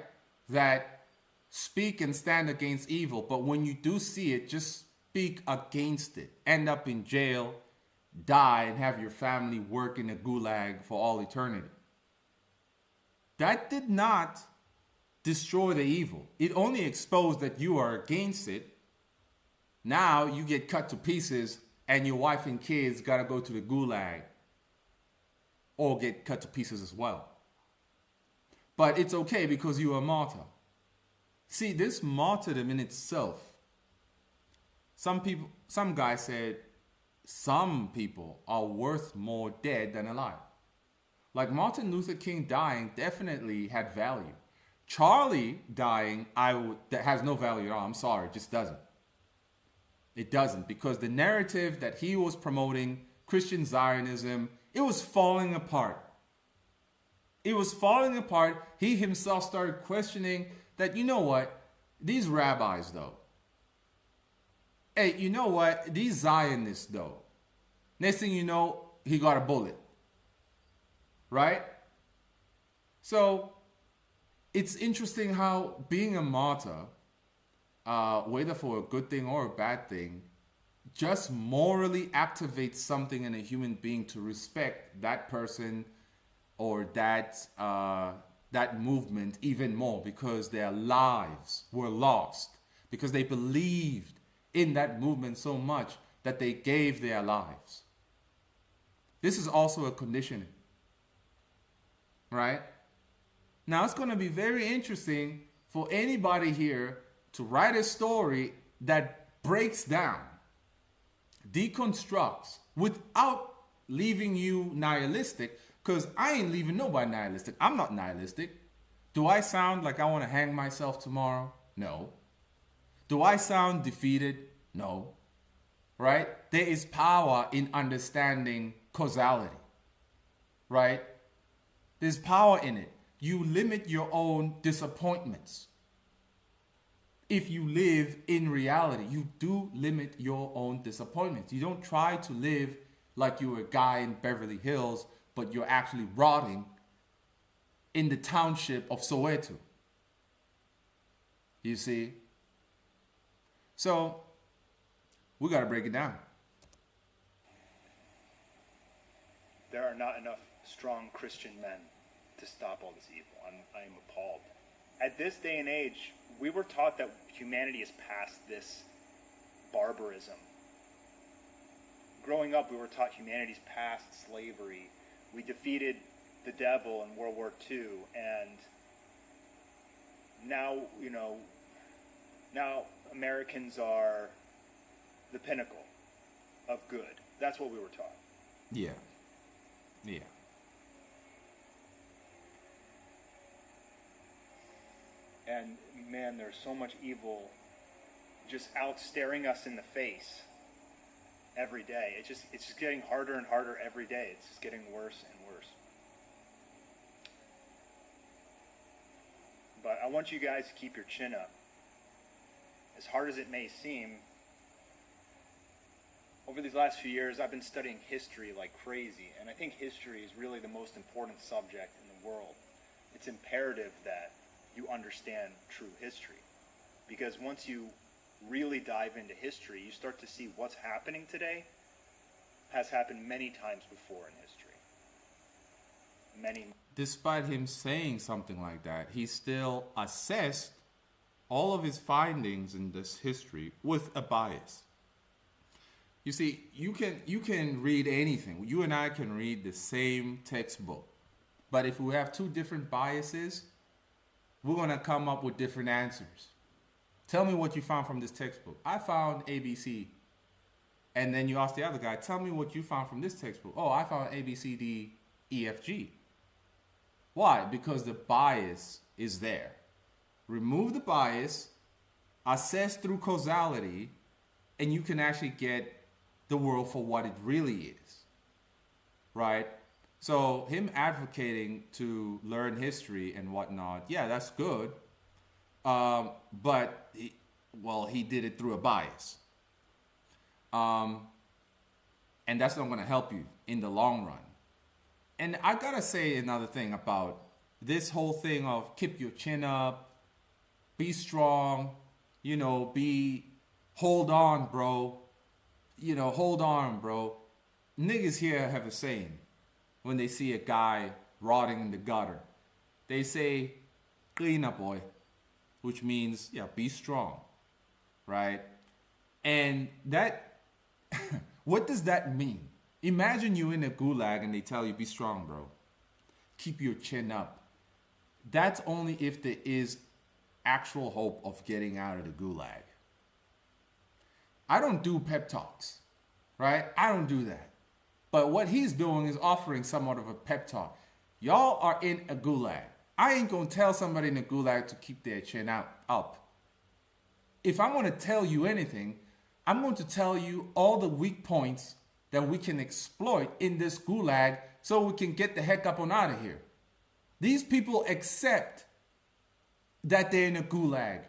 That speak and stand against evil, but when you do see it, just speak against it. End up in jail, die, and have your family work in a gulag for all eternity. That did not destroy the evil. It only exposed that you are against it. Now you get cut to pieces and your wife and kids got to go to the gulag or get cut to pieces as well. But it's okay because you are a martyr. See, this martyrdom in itself, some guy said, some people are worth more dead than alive. Like Martin Luther King dying definitely had value. Charlie dying, that has no value at all. I'm sorry, it just doesn't. It doesn't, because the narrative that he was promoting, Christian Zionism, it was falling apart. It was falling apart. He himself started questioning that, you know what, these rabbis though, hey, you know what, these Zionists though, next thing you know, he got a bullet, right? So it's interesting how being a martyr, whether for a good thing or a bad thing, just morally activates something in a human being to respect that person or that movement even more, because their lives were lost, because they believed in that movement so much that they gave their lives. This is also a conditioning, right? Now it's going to be very interesting for anybody here to write a story that breaks down, deconstructs, without leaving you nihilistic, because I ain't leaving nobody nihilistic. I'm not nihilistic. Do I sound like I want to hang myself tomorrow? No. Do I sound defeated? No. Right? There is power in understanding causality. Right? There's power in it. You limit your own disappointments. If you live in reality, you do limit your own disappointments. You don't try to live like you're a guy in Beverly Hills, but you're actually rotting in the township of Soweto. You see? So, we got to break it down. There are not enough strong Christian men to stop all this evil. I am appalled. At this day and age, we were taught that humanity is past this barbarism. Growing up, we were taught humanity's past slavery. We defeated the devil in World War II, and now, now Americans are the pinnacle of good. That's what we were taught. Yeah. Yeah. And man, there's so much evil just out staring us in the face every day. It's just getting harder and harder every day. It's just getting worse and worse. But I want you guys to keep your chin up. As hard as it may seem, over these last few years, I've been studying history like crazy, and I think history is really the most important subject in the world. It's imperative that you understand true history, because once you really dive into history, you start to see what's happening today has happened many times before in history. Despite him saying something like that, he still assessed all of his findings in this history with a bias. You see, you can read anything. You and I can read the same textbook. But if we have two different biases, we're going to come up with different answers. Tell me what you found from this textbook. I found ABC. And then you ask the other guy, tell me what you found from this textbook. Oh, I found A, B, C, D, E, F, G. Why? Because the bias is there. Remove the bias, assess through causality, and you can actually get the world for what it really is, right? So him advocating to learn history and whatnot, yeah, that's good. But he did it through a bias. And that's not going to help you in the long run. And I got to say another thing about this whole thing of keep your chin up, be strong, hold on, bro. Hold on, bro. Niggas here have a saying when they see a guy rotting in the gutter. They say, clean up, boy. Which means, be strong, right? And that, what does that mean? Imagine you in a gulag and they tell you, be strong, bro. Keep your chin up. That's only if there is actual hope of getting out of the gulag. I don't do pep talks, right? I don't do that. But what he's doing is offering somewhat of a pep talk. Y'all are in a gulag. I ain't going to tell somebody in a gulag to keep their chin up. If I want to tell you anything, I'm going to tell you all the weak points that we can exploit in this gulag so we can get the heck up on out of here. These people accept that they're in a gulag.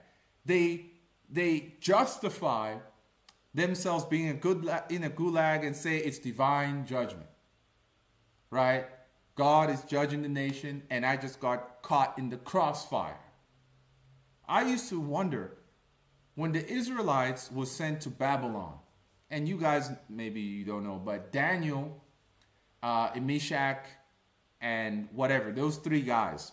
They justify themselves being in a gulag and say it's divine judgment, right? God is judging the nation and I just got caught in the crossfire. I used to wonder when the Israelites were sent to Babylon, and you guys, maybe you don't know, but Daniel, Meshach, and whatever, those three guys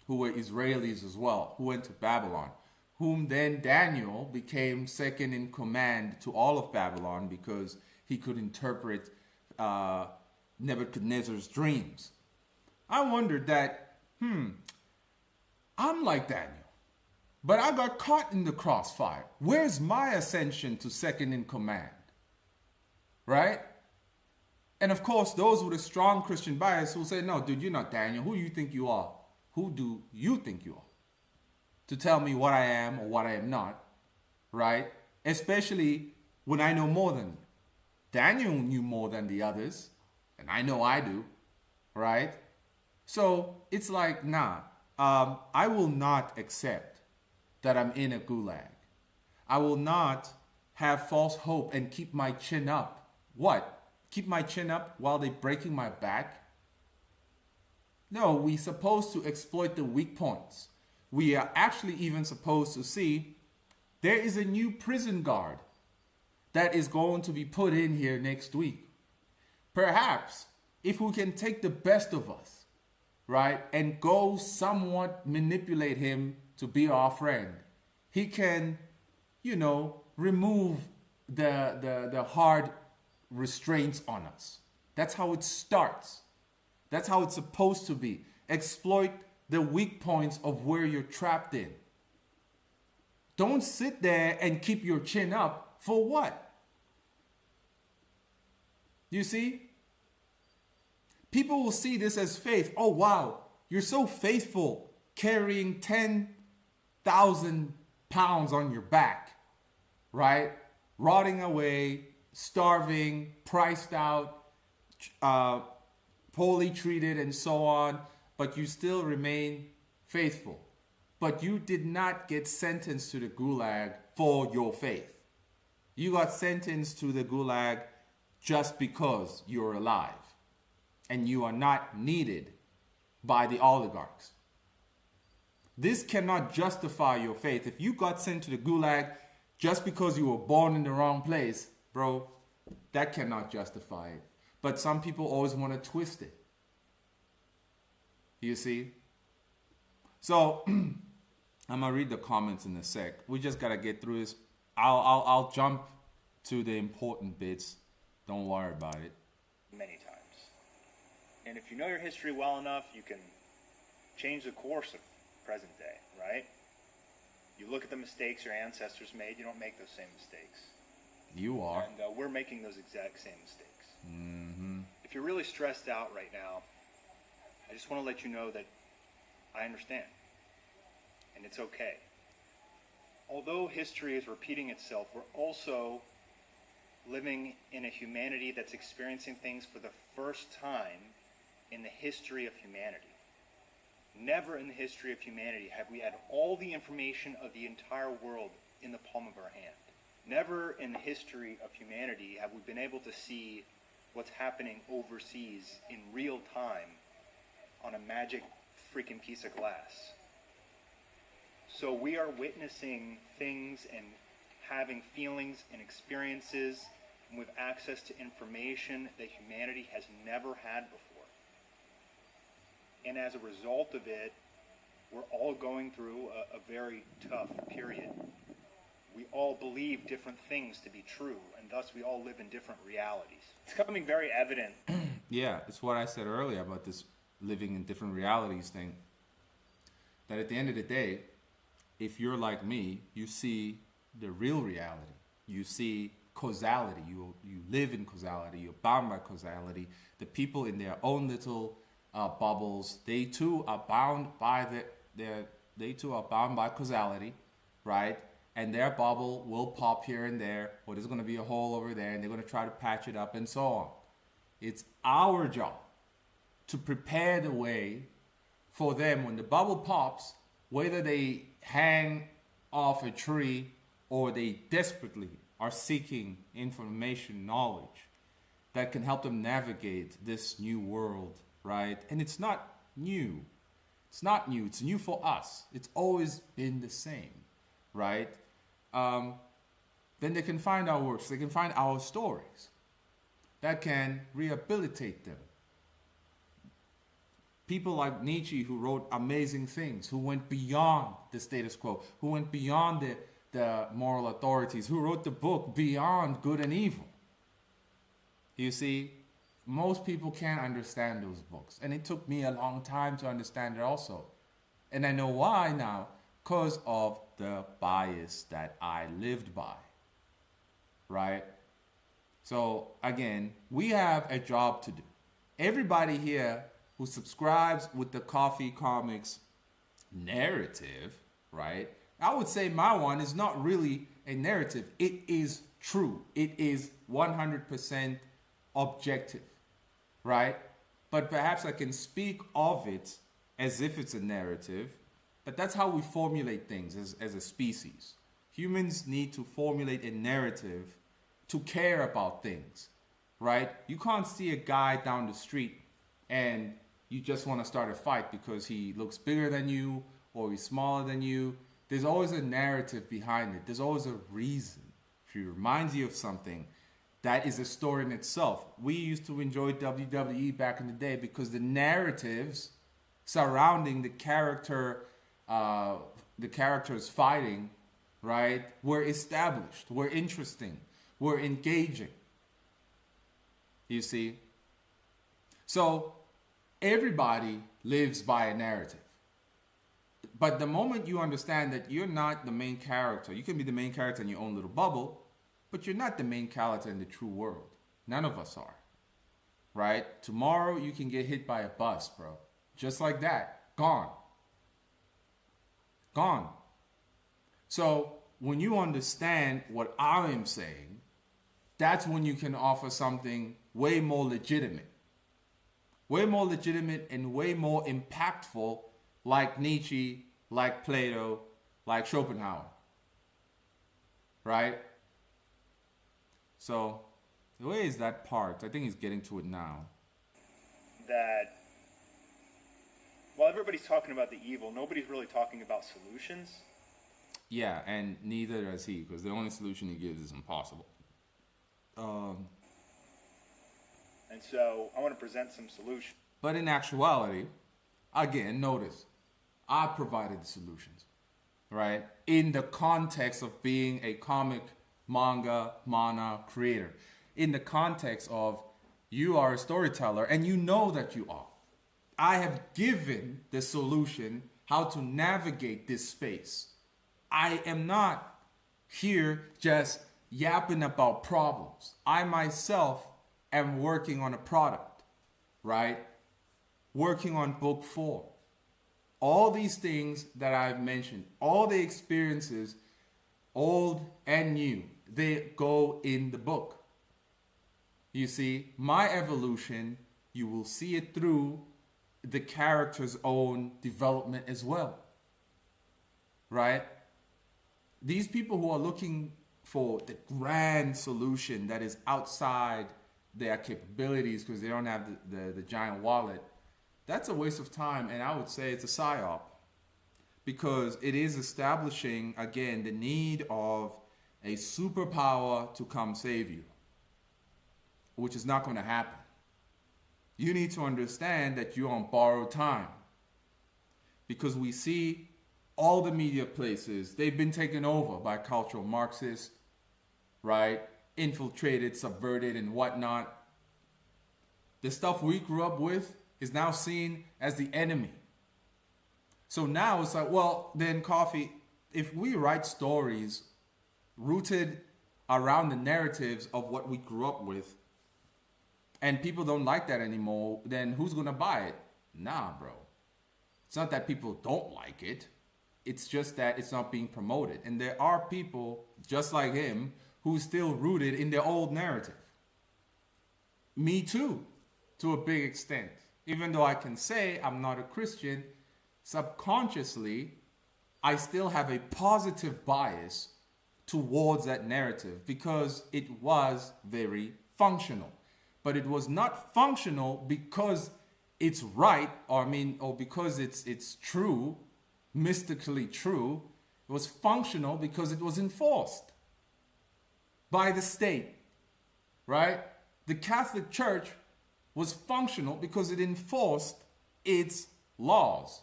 who were Israelis as well, who went to Babylon, whom then Daniel became second in command to all of Babylon because he could interpret Nebuchadnezzar's dreams. I wondered that, I'm like Daniel, but I got caught in the crossfire. Where's my ascension to second in command? Right? And of course, those with a strong Christian bias will say, no, dude, you're not Daniel. Who do you think you are? Who do you think you are? To tell me what I am or what I am not, right? Especially when I know more than you. Daniel knew more than the others, and I know I do, right? So it's like, I will not accept that I'm in a gulag. I will not have false hope and keep my chin up. What? Keep my chin up while they're breaking my back? No, we're supposed to exploit the weak points. We are actually even supposed to see there is a new prison guard that is going to be put in here next week. Perhaps if we can take the best of us, right, and go somewhat manipulate him to be our friend, he can, remove the hard restraints on us. That's how it starts. That's how it's supposed to be. Exploit the weak points of where you're trapped in. Don't sit there and keep your chin up for what? You see? People will see this as faith. Oh, wow, you're so faithful carrying 10,000 pounds on your back. right? Rotting away, starving, priced out, poorly treated, and so on, but you still remain faithful. But you did not get sentenced to the gulag for your faith. You got sentenced to the gulag just because you're alive and you are not needed by the oligarchs. This cannot justify your faith. If you got sent to the gulag just because you were born in the wrong place, bro, that cannot justify it. But some people always want to twist it. You see? So I'm gonna read the comments in a sec. We just gotta get through this. I'll jump to the important bits. Don't worry about it. Many times. And if you know your history well enough, you can change the course of present day, right? You look at the mistakes your ancestors made, you don't make those same mistakes. You are. And we're making those exact same mistakes. Mm-hmm. If you're really stressed out right now, I just want to let you know that I understand. And it's okay. Although history is repeating itself, we're also living in a humanity that's experiencing things for the first time in the history of humanity. Never in the history of humanity have we had all the information of the entire world in the palm of our hand. Never in the history of humanity have we been able to see what's happening overseas in real time on a magic freaking piece of glass. So we are witnessing things and having feelings and experiences and with access to information that humanity has never had before. And as a result of it, we're all going through a very tough period. We all believe different things to be true, and thus we all live in different realities. It's becoming very evident. Yeah, it's what I said earlier about this living in different realities thing. That at the end of the day, if you're like me, you see the real reality. You see causality. You live in causality. You're bound by causality. The people in their own little bubbles, they too are bound by causality, right? And their bubble will pop here and there, or there's going to be a hole over there, and they're going to try to patch it up and so on. It's our job to prepare the way for them when the bubble pops, whether they hang off a tree or they desperately are seeking information, knowledge that can help them navigate this new world, right? And it's not new. It's not new. It's new for us. It's always been the same, right? Then they can find our works. They can find our stories that can rehabilitate them. People like Nietzsche, who wrote amazing things, who went beyond the status quo, who went beyond the moral authorities, who wrote the book Beyond Good and Evil. You see, most people can't understand those books. And it took me a long time to understand it also. And I know why now, because of the bias that I lived by, right? So again, we have a job to do. Everybody here who subscribes with the Coffee Comics narrative, right? I would say my one is not really a narrative. It is true. It is 100% objective, right? But perhaps I can speak of it as if it's a narrative, but that's how we formulate things as a species. Humans need to formulate a narrative to care about things, right? You can't see a guy down the street and you just want to start a fight because he looks bigger than you or he's smaller than you. There's always a narrative behind it. There's always a reason. If he reminds you of something, that is a story in itself. We used to enjoy WWE back in the day because the narratives surrounding the characters fighting, right, were established, were interesting, were engaging. You see? So everybody lives by a narrative. But the moment you understand that you're not the main character, you can be the main character in your own little bubble, but you're not the main character in the true world. None of us are. Right? Tomorrow you can get hit by a bus, bro. Just like that. Gone. Gone. So when you understand what I am saying, that's when you can offer something way more legitimate. Way more legitimate and way more impactful, like Nietzsche, like Plato, like Schopenhauer. Right? So, the way is that part? I think he's getting to it now. That while everybody's talking about the evil, nobody's really talking about solutions. Yeah, and neither does he, because the only solution he gives is impossible. And so I want to present some solutions. But in actuality, again, notice, I provided the solutions, right? In the context of being a comic, manga, MANAA creator. In the context of you are a storyteller and you know that you are. I have given the solution how to navigate this space. I am not here just yapping about problems. I myself am working on a product, right? Working on book 4. All these things that I've mentioned, all the experiences, old and new, they go in the book. You see, my evolution, you will see it through the character's own development as well, right? These people who are looking for the grand solution that is outside their capabilities because they don't have the giant wallet, that's a waste of time, and I would say it's a psyop because it is establishing, again, the need of a superpower to come save you, which is not going to happen. You need to understand that you're on borrowed time because we see all the media places, they've been taken over by cultural Marxists, right? Infiltrated, subverted, and whatnot. The stuff we grew up with is now seen as the enemy. So now it's like, well, then Coffee, if we write stories rooted around the narratives of what we grew up with, and people don't like that anymore, then who's going to buy it? Nah, bro. It's not that people don't like it. It's just that it's not being promoted. And there are people just like him who's still rooted in their old narrative. Me too, to a big extent. Even though I can say I'm not a Christian, subconsciously, I still have a positive bias towards that narrative because it was very functional. But it was not functional because it's right, or because it's true, mystically true. It was functional because it was enforced by the state, right? The Catholic Church was functional because it enforced its laws.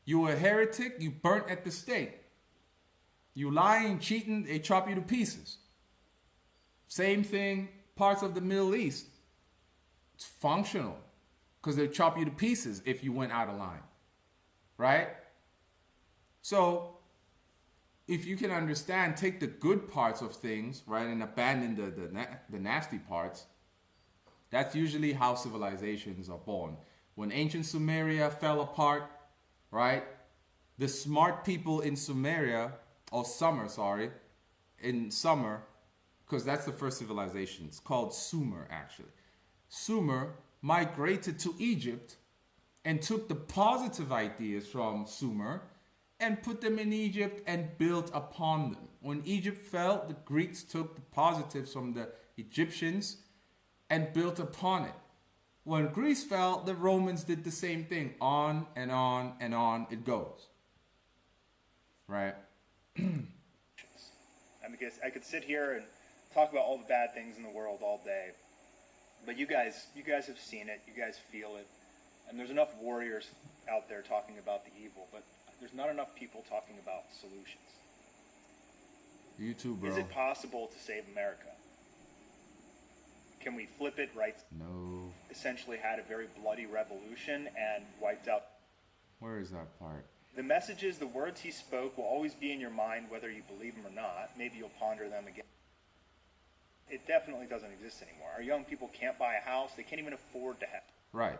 You were a heretic, you burnt at the stake. You lying, cheating, they chop you to pieces. Same thing, parts of the Middle East. It's functional because they chop you to pieces if you went out of line, right? So if you can understand, take the good parts of things, right, and abandon the nasty parts, that's usually how civilizations are born. When ancient Sumeria fell apart, right, the smart people in Sumer, because that's the first civilization. It's called Sumer, actually. Sumer migrated to Egypt and took the positive ideas from Sumer and put them in Egypt and built upon them. When Egypt fell, the Greeks took the positives from the Egyptians and built upon it. When Greece fell, the Romans did the same thing. On and on and on it goes. Right? I could sit here and talk about all the bad things in the world all day. But you guys have seen it, you guys feel it, and there's enough warriors out there talking about the evil, but there's not enough people talking about solutions. You too, bro. Is it possible to save America? Can we flip it right? No. Essentially had a very bloody revolution and wiped out. Where is that part? The messages, the words he spoke will always be in your mind whether you believe them or not. Maybe you'll ponder them again. It definitely doesn't exist anymore. Our young people can't buy a house. They can't even afford to have. Right.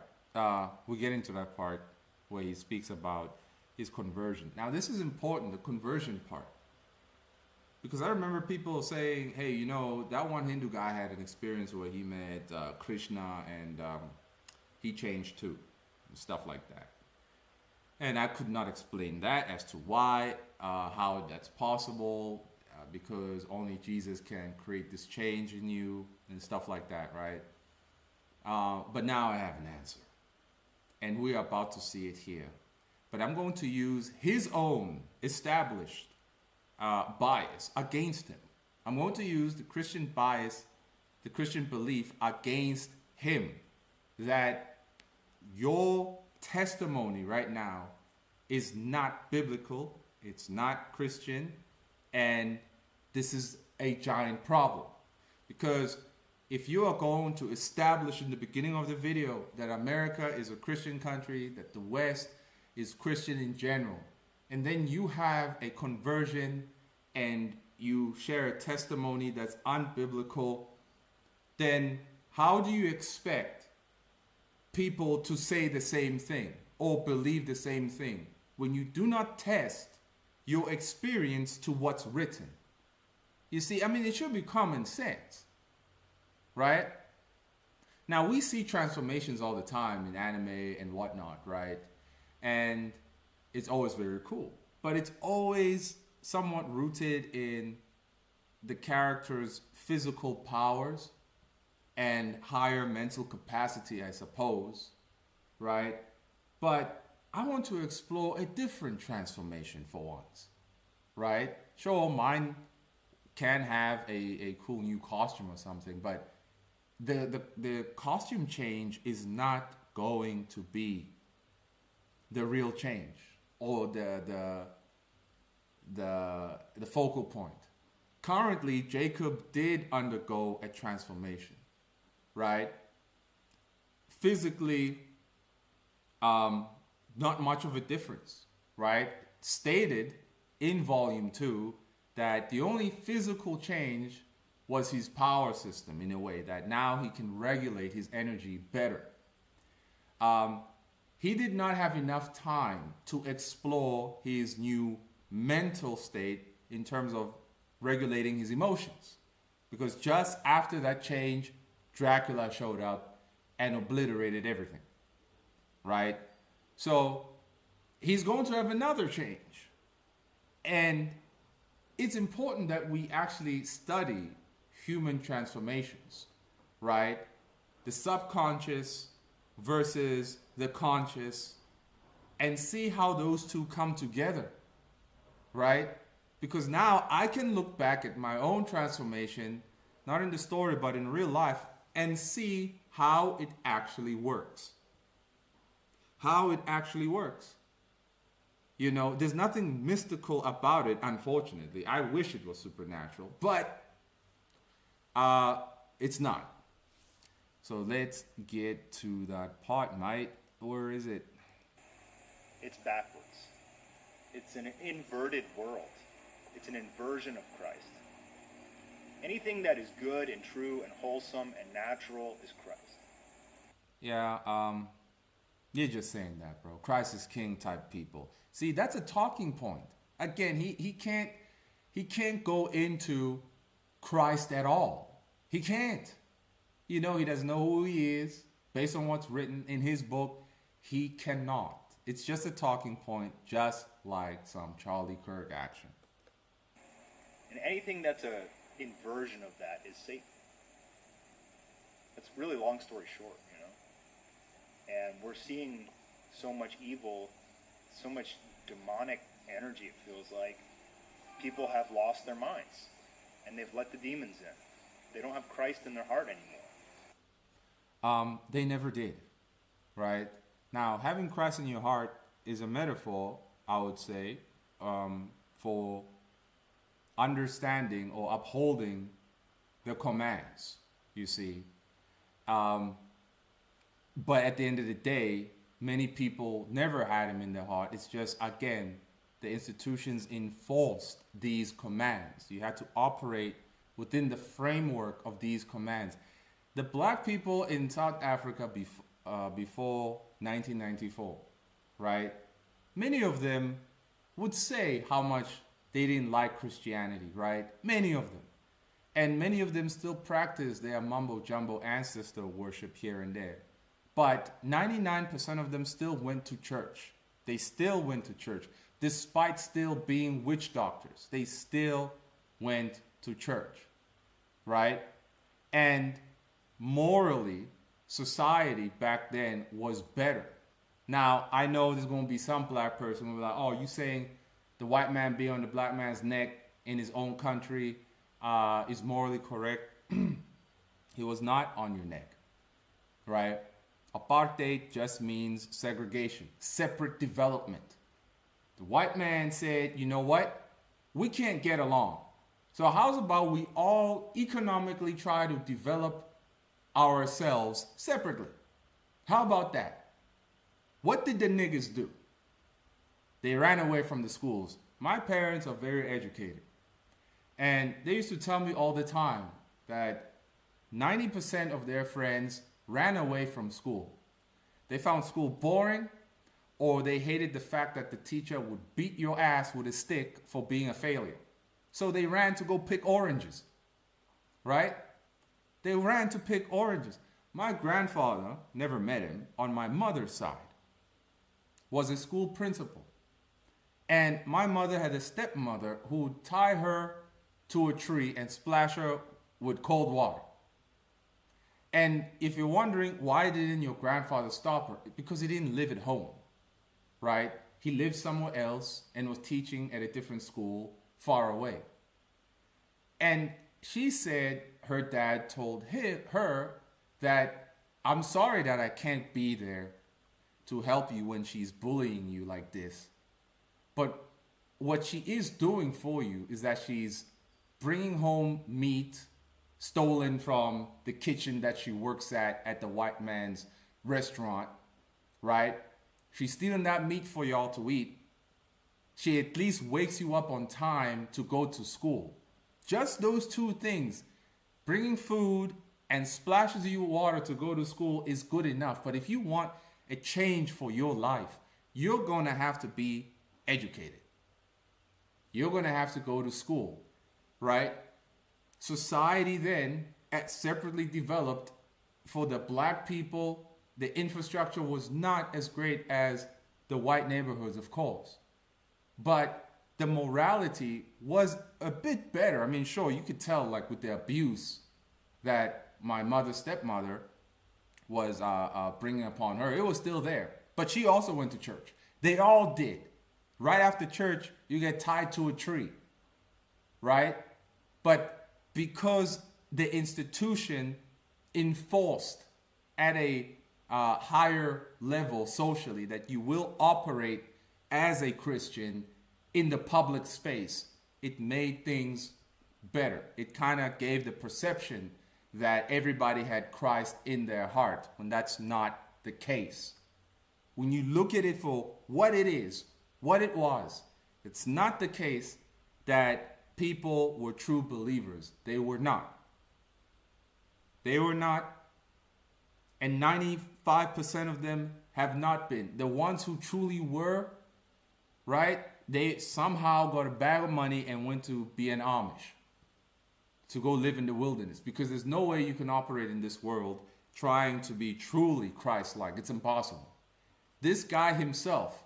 We get into that part where he speaks about his conversion. Now, this is important, the conversion part. Because I remember people saying, hey, you know, that one Hindu guy had an experience where he met Krishna and he changed too, and stuff like that. And I could not explain that as to why, how that's possible, because only Jesus can create this change in you and stuff like that, right? But now I have an answer. And we are about to see it here. But I'm going to use his own established bias against him. I'm going to use the Christian bias, the Christian belief against him, that your testimony right now is not biblical, it's not Christian, and this is a giant problem. Because if you are going to establish in the beginning of the video that America is a Christian country, that the West is Christian in general, and then you have a conversion and you share a testimony that's unbiblical, then how do you expect people to say the same thing or believe the same thing when you do not test your experience to what's written? You see, I mean, it should be common sense, right? Now, we see transformations all the time in anime and whatnot, right? And it's always very cool. But it's always somewhat rooted in the character's physical powers and higher mental capacity, I suppose, right? But I want to explore a different transformation for once, right? Sure, mine can have a cool new costume or something, but the costume change is not going to be the real change or the focal point. Currently, Jacob did undergo a transformation, right? Physically, not much of a difference, right? Stated in volume 2 that the only physical change was his power system, in a way that now he can regulate his energy better. He did not have enough time to explore his new mental state in terms of regulating his emotions, because just after that change, Dracula showed up and obliterated everything, right? So he's going to have another change. And it's important that we actually study human transformations, right? The subconscious versus the conscious, and see how those two come together, right? Because now I can look back at my own transformation, not in the story, but in real life, and see how it actually works. How it actually works. You know, there's nothing mystical about it, unfortunately. I wish it was supernatural, but it's not. So let's get to that part, mate. Or is it? It's backwards. It's an inverted world. It's an inversion of Christ. Anything that is good and true and wholesome and natural is Christ. Yeah, you're just saying that, bro. Christ is king type people. See, that's a talking point. Again, he can't go into Christ at all. He can't. You know, he doesn't know who he is. Based on what's written in his book, he cannot. It's just a talking point, just like some Charlie Kirk action. And anything that's a inversion of that is Satan. That's really long story short, you know. And we're seeing so much evil, so much demonic energy, it feels like. People have lost their minds, and they've let the demons in. They don't have Christ in their heart anymore. They never did, right? Now, having Christ in your heart is a metaphor, I would say, for understanding or upholding the commands, you see. But at the end of the day, many people never had him in their heart. It's just, again, the institutions enforced these commands. You had to operate within the framework of these commands. The black people in South Africa before 1994, right? Many of them would say how much they didn't like Christianity, right? Many of them. And many of them still practice their mumbo jumbo ancestor worship here and there. But 99% of them still went to church. They still went to church. Despite still being witch doctors, they still went to church, right? And morally, society back then was better. Now, I know there's going to be some black person who will be like, oh, you saying the white man be on the black man's neck in his own country is morally correct? He was not on your neck, right? Apartheid just means segregation, separate development. The white man said, you know what? We can't get along. So how's about we all economically try to develop ourselves separately? How about that? What did the niggas do? They ran away from the schools. My parents are very educated. And they used to tell me all the time that 90% of their friends ran away from school. They found school boring, or they hated the fact that the teacher would beat your ass with a stick for being a failure. So they ran to go pick oranges, right? They ran to pick oranges. My grandfather, never met him, on my mother's side, was a school principal. And my mother had a stepmother who would tie her to a tree and splash her with cold water. And if you're wondering why didn't your grandfather stop her, because he didn't live at home, right? He lived somewhere else and was teaching at a different school far away. And she said her dad told her that, I'm sorry that I can't be there to help you when she's bullying you like this. But what she is doing for you is that she's bringing home meat stolen from the kitchen that she works at the white man's restaurant, right? She's stealing that meat for y'all to eat. She at least wakes you up on time to go to school. Just those two things, bringing food and splashes you with water to go to school, is good enough. But if you want a change for your life, you're going to have to be educated. You're going to have to go to school, right? Society then separately developed. For the black people, the infrastructure was not as great as the white neighborhoods, of course. But the morality was a bit better. I mean, sure, you could tell, like, with the abuse that my mother's stepmother was bringing upon her. It was still there. But she also went to church. They all did. Right after church, you get tied to a tree, right? But because the institution enforced at a higher level socially that you will operate as a Christian in the public space, it made things better. It kind of gave the perception that everybody had Christ in their heart, when that's not the case. When you look at it for what it is, what it was, it's not the case that people were true believers. They were not. They were not. And 95% of them have not been. The ones who truly were, right, they somehow got a bag of money and went to be an Amish, to go live in the wilderness. Because there's no way you can operate in this world trying to be truly Christ-like. It's impossible. This guy himself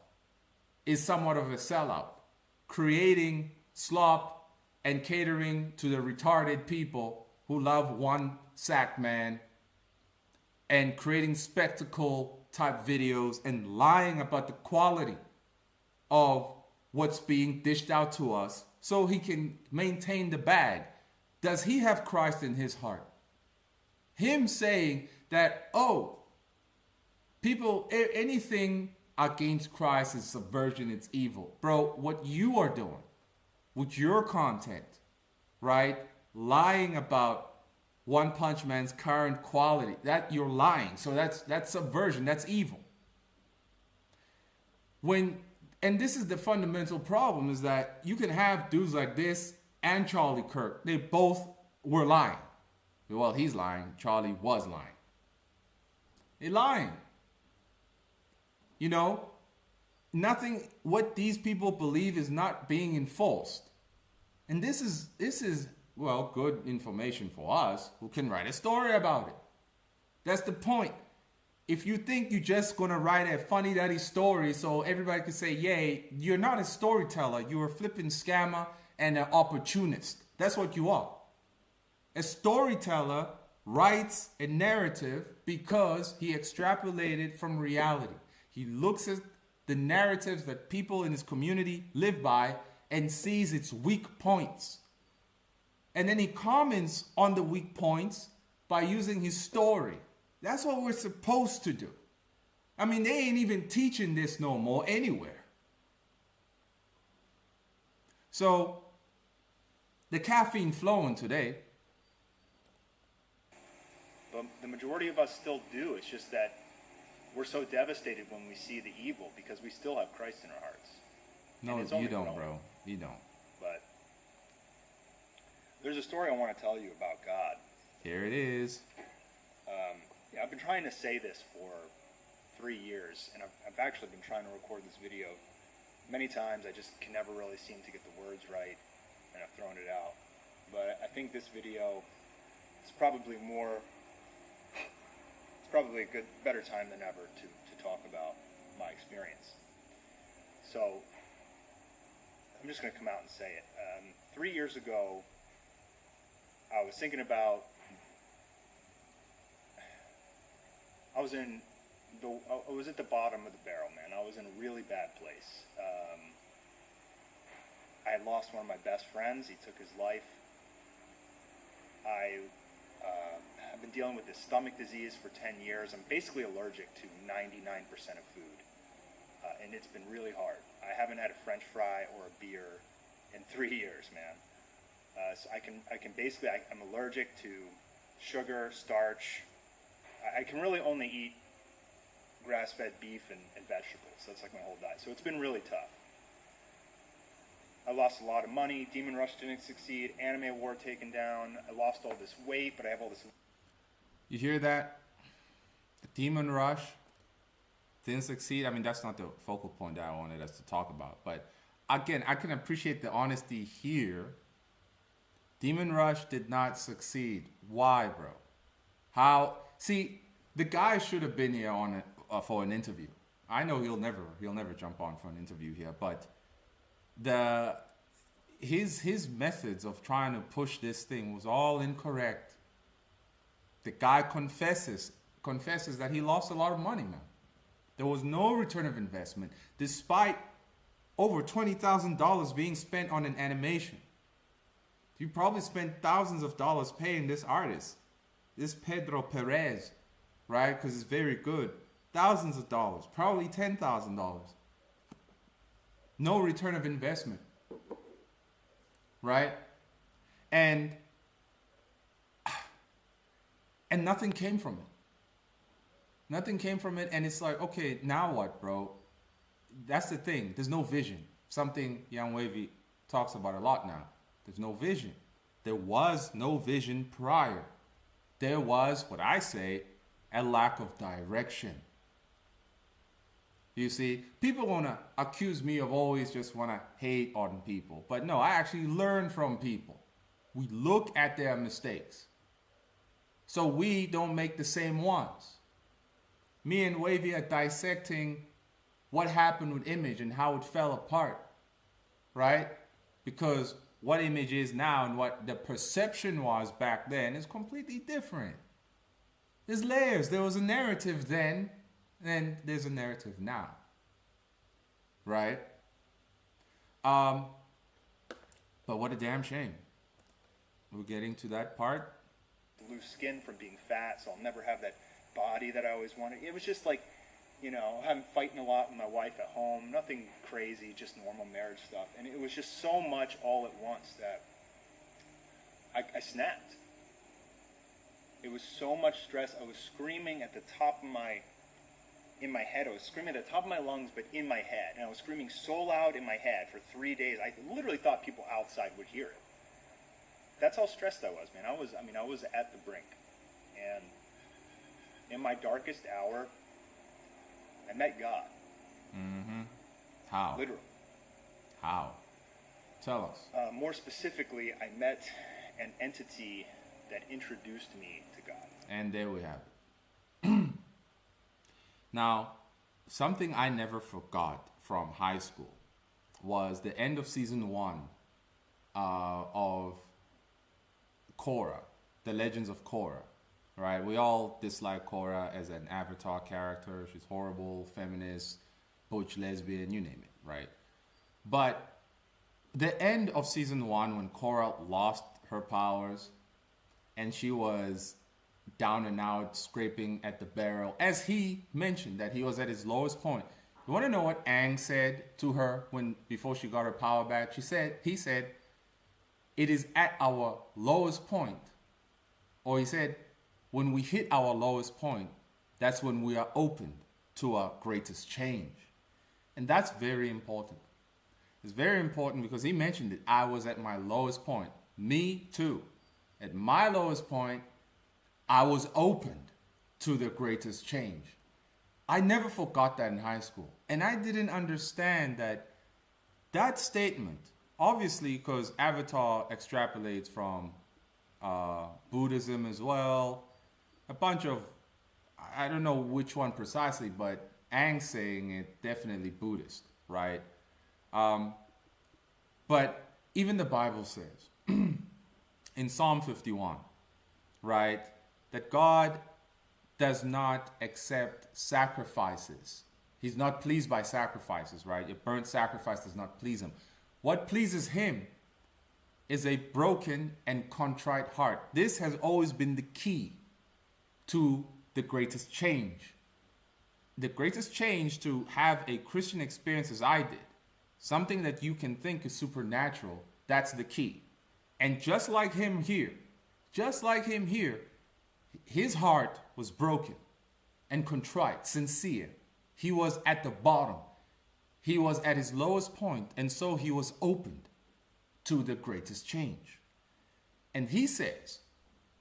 is somewhat of a sellout, creating slop and catering to the retarded people who love one sack man, and creating spectacle type videos and lying about the quality of what's being dished out to us so he can maintain the bag. Does he have Christ in his heart? Him saying that, oh, people, anything against Christ is subversion, it's evil. Bro, what you are doing with your content, right? Lying about One Punch Man's current quality, that you're lying. So that's subversion, that's evil. And this is the fundamental problem, is that you can have dudes like this and Charlie Kirk. They both were lying. Well, he's lying. Charlie was lying. They're lying. You know, nothing, what these people believe is not being enforced. And this is well, good information for us who can write a story about it. That's the point. If you think you're just gonna write a funny daddy story so everybody can say yay, you're not a storyteller. You're a flipping scammer and an opportunist. That's what you are. A storyteller writes a narrative because he extrapolated from reality. He looks at the narratives that people in his community live by and sees its weak points. And then he comments on the weak points by using his story. That's what we're supposed to do. I mean, they ain't even teaching this no more anywhere. So, the caffeine flowing today. But the majority of us still do. It's just that we're so devastated when we see the evil because we still have Christ in our hearts. No, you don't, bro. You don't. But there's a story I want to tell you about God. Here it is. I've been trying to say this for 3 years, and I've actually been trying to record this video many times. I just can never really seem to get the words right, and I've thrown it out. But I think this video is probably a better time than ever to talk about my experience. So I'm just going to come out and say it. 3 years ago, I was thinking about. I was at the bottom of the barrel, man. I was in a really bad place. I had lost one of my best friends. He took his life. I have been dealing with this stomach disease for 10 years. I'm basically allergic to 99% of food, and it's been really hard. I haven't had a French fry or a beer in 3 years, man. So I'm allergic to sugar, starch. I can really only eat grass-fed beef and vegetables. That's like my whole diet. So it's been really tough. I lost a lot of money. Demon Rush didn't succeed. Anime Award taken down. I lost all this weight, but I have all this. You hear that? The Demon Rush didn't succeed. I mean, that's not the focal point that I wanted us to talk about. But again, I can appreciate the honesty here. Demon Rush did not succeed. Why, bro? How? See, the guy should have been here on for an interview. I know he'll never jump on for an interview here, but his methods of trying to push this thing was all incorrect. The guy confesses that he lost a lot of money, man. There was no return of investment, despite over $20,000 being spent on an animation. You probably spent thousands of dollars paying this artist. This Pedro Perez, right? Because it's very good. Thousands of dollars, probably $10,000. No return of investment, right? And nothing came from it. Nothing came from it, and it's like, okay, now what, bro? That's the thing. There's no vision. Something Young Wavy talks about a lot now. There's no vision. There was no vision prior. There was, what I say, a lack of direction. You see, people want to accuse me of always just want to hate on people. But no, I actually learn from people. We look at their mistakes, so we don't make the same ones. Me and Wavy are dissecting what happened with Image and how it fell apart, right? Because what Image is now and what the perception was back then is completely different. There's layers. There was a narrative then, and there's a narrative now. Right? But what a damn shame. We're getting to that part. Loose skin from being fat, so I'll never have that body that I always wanted. It was just like, I'm fighting a lot with my wife at home. Nothing crazy, just normal marriage stuff. And it was just so much all at once that I snapped. It was so much stress. I was screaming at the top of in my head. I was screaming at the top of my lungs, but in my head. And I was screaming so loud in my head for 3 days. I literally thought people outside would hear it. That's how stressed I was, man. I was at the brink. And in my darkest hour, I met God. Mm-hmm. How? Literally. How? Tell us. More specifically, I met an entity that introduced me to God. And there we have it. Now, something I never forgot from high school was the end of season 1 of Korra, The Legends of Korra. Right? We all dislike Korra as an Avatar character. She's horrible, feminist, butch lesbian, you name it, right? But the end of season 1, when Korra lost her powers and she was down and out, scraping at the barrel, as he mentioned that he was at his lowest point. You want to know what Aang said to her before she got her power back? He said, it is at our lowest point. Or he said, when we hit our lowest point, that's when we are open to our greatest change. And that's very important. It's very important because he mentioned it. I was at my lowest point. Me too. At my lowest point, I was opened to the greatest change. I never forgot that in high school. And I didn't understand that statement, obviously because Avatar extrapolates from Buddhism as well. A bunch of, I don't know which one precisely, but Aang saying it, definitely Buddhist, right? But even the Bible says in Psalm 51, right, that God does not accept sacrifices. He's not pleased by sacrifices, right? A burnt sacrifice does not please him. What pleases him is a broken and contrite heart. This has always been the key to the greatest change. The greatest change to have a Christian experience as I did, something that you can think is supernatural, that's the key. And just like him here, his heart was broken and contrite, sincere. He was at the bottom. He was at his lowest point, and so he was opened to the greatest change. And he says,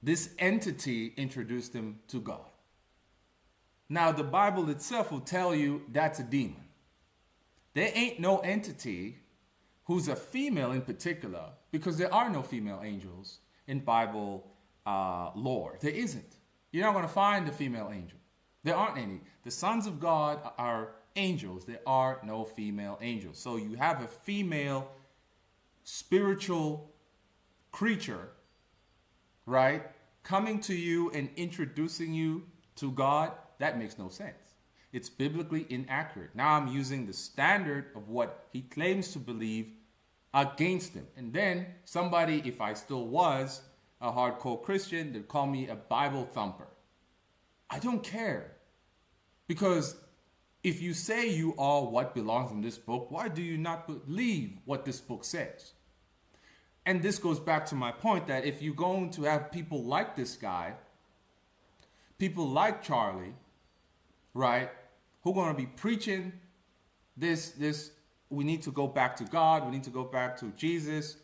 this entity introduced him to God. Now, the Bible itself will tell you that's a demon. There ain't no entity who's a female in particular, because there are no female angels in Bible lore. There isn't. You're not going to find a female angel. There aren't any. The sons of God are angels. There are no female angels. So you have a female spiritual creature, right, coming to you and introducing you to God. That makes no sense. It's biblically inaccurate. Now I'm using the standard of what he claims to believe against him. And then somebody, if I still was a hardcore Christian, they'd call me a Bible thumper. I don't care. Because if you say you are what belongs in this book, why do you not believe what this book says? And this goes back to my point that if you're going to have people like this guy, people like Charlie, right, who are going to be preaching this, we need to go back to God, we need to go back to Jesus,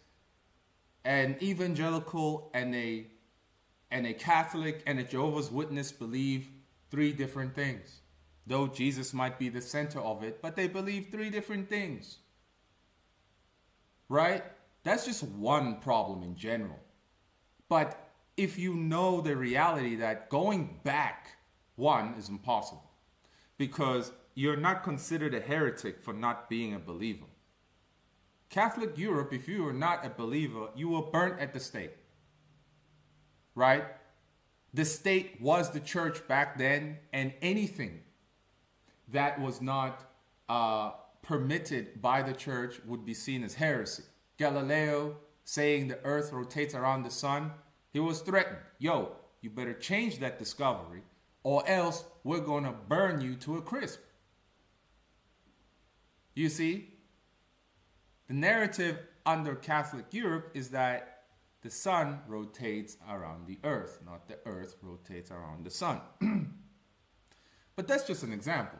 an evangelical and a Catholic and a Jehovah's Witness believe three different things. Though Jesus might be the center of it, but they believe three different things. Right? That's just one problem in general. But if you know the reality that going back, one, is impossible. Because you're not considered a heretic for not being a believer. Catholic Europe, if you were not a believer, you were burnt at the stake. Right? The state was the church back then, and anything that was not permitted by the church would be seen as heresy. Galileo saying the earth rotates around the sun, he was threatened. Yo, you better change that discovery or else we're going to burn you to a crisp. You see, the narrative under Catholic Europe is that the sun rotates around the earth, not the earth rotates around the sun. But that's just an example,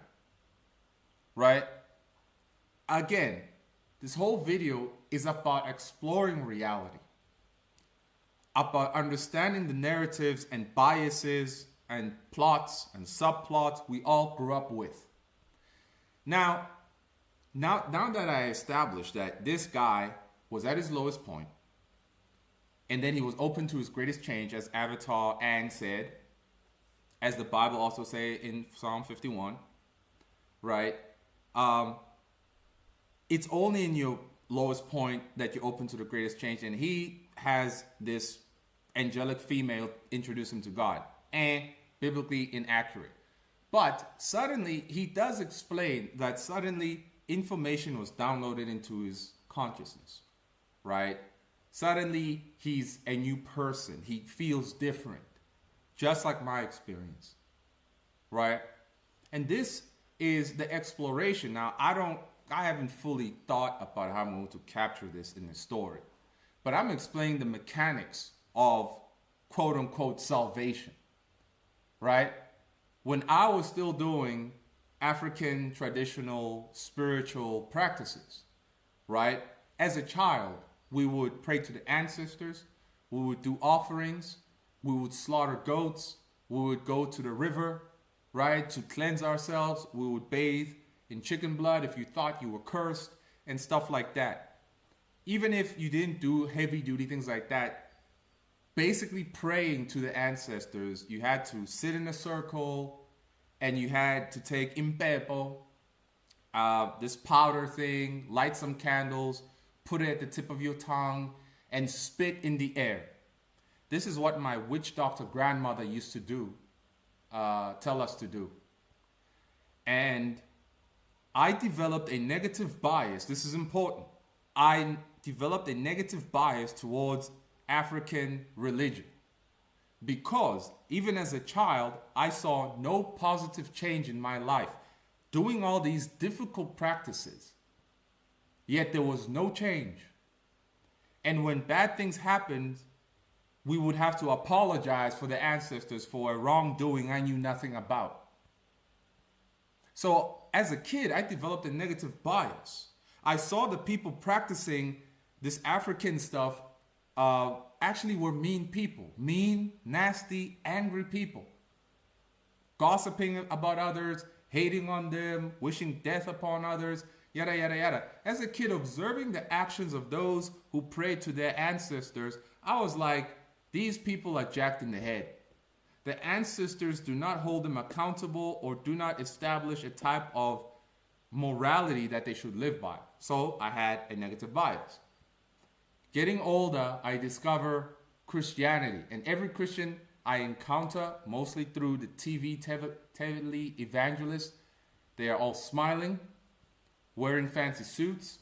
right? Again, this whole video is about exploring reality, about understanding the narratives and biases and plots and subplots we all grew up with. Now that I established that this guy was at his lowest point, and then he was open to his greatest change, as Avatar Aang said, as the Bible also say in Psalm 51, right? It's only in your lowest point that you're open to the greatest change. And he has this angelic female introduce him to God, and biblically inaccurate. But suddenly he does explain that suddenly information was downloaded into his consciousness, right? Suddenly he's a new person. He feels different, just like my experience, right? And this is the exploration. Now, I haven't fully thought about how I'm going to capture this in the story, but I'm explaining the mechanics of quote unquote salvation, right? When I was still doing African traditional spiritual practices, right? As a child, we would pray to the ancestors, we would do offerings, we would slaughter goats, we would go to the river, right, to cleanse ourselves, we would bathe in chicken blood if you thought you were cursed, and stuff like that. Even if you didn't do heavy duty things like that, basically praying to the ancestors, you had to sit in a circle and you had to take impepo, this powder thing, light some candles, put it at the tip of your tongue, and spit in the air. This is what my witch doctor grandmother used to do, tell us to do. And I developed a negative bias. This is important. I developed a negative bias towards African religion because even as a child, I saw no positive change in my life doing all these difficult practices. Yet there was no change. And when bad things happened, we would have to apologize for the ancestors for a wrongdoing I knew nothing about. So as a kid, I developed a negative bias. I saw the people practicing this African stuff actually were mean people. Mean, nasty, angry people. Gossiping about others, hating on them, wishing death upon others, yada, yada, yada. As a kid, observing the actions of those who prayed to their ancestors, I was like, these people are jacked in the head. The ancestors do not hold them accountable or do not establish a type of morality that they should live by. So I had a negative bias. Getting older, I discover Christianity. And every Christian I encounter, mostly through the TV evangelists, they are all smiling, wearing fancy suits.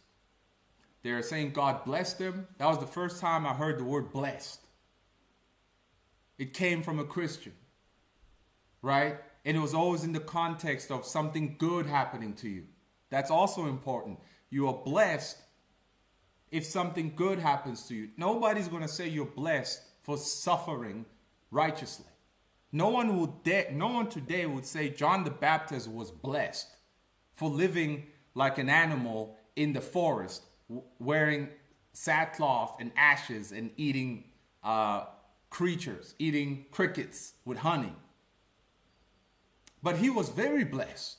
They are saying God blessed them. That was the first time I heard the word blessed. It came from a Christian, right? And it was always in the context of something good happening to you. That's also important. You are blessed if something good happens to you. Nobody's going to say you're blessed for suffering righteously. No one today would say John the Baptist was blessed for living like an animal in the forest, wearing sackcloth and ashes and eating creatures, eating crickets with honey. But he was very blessed.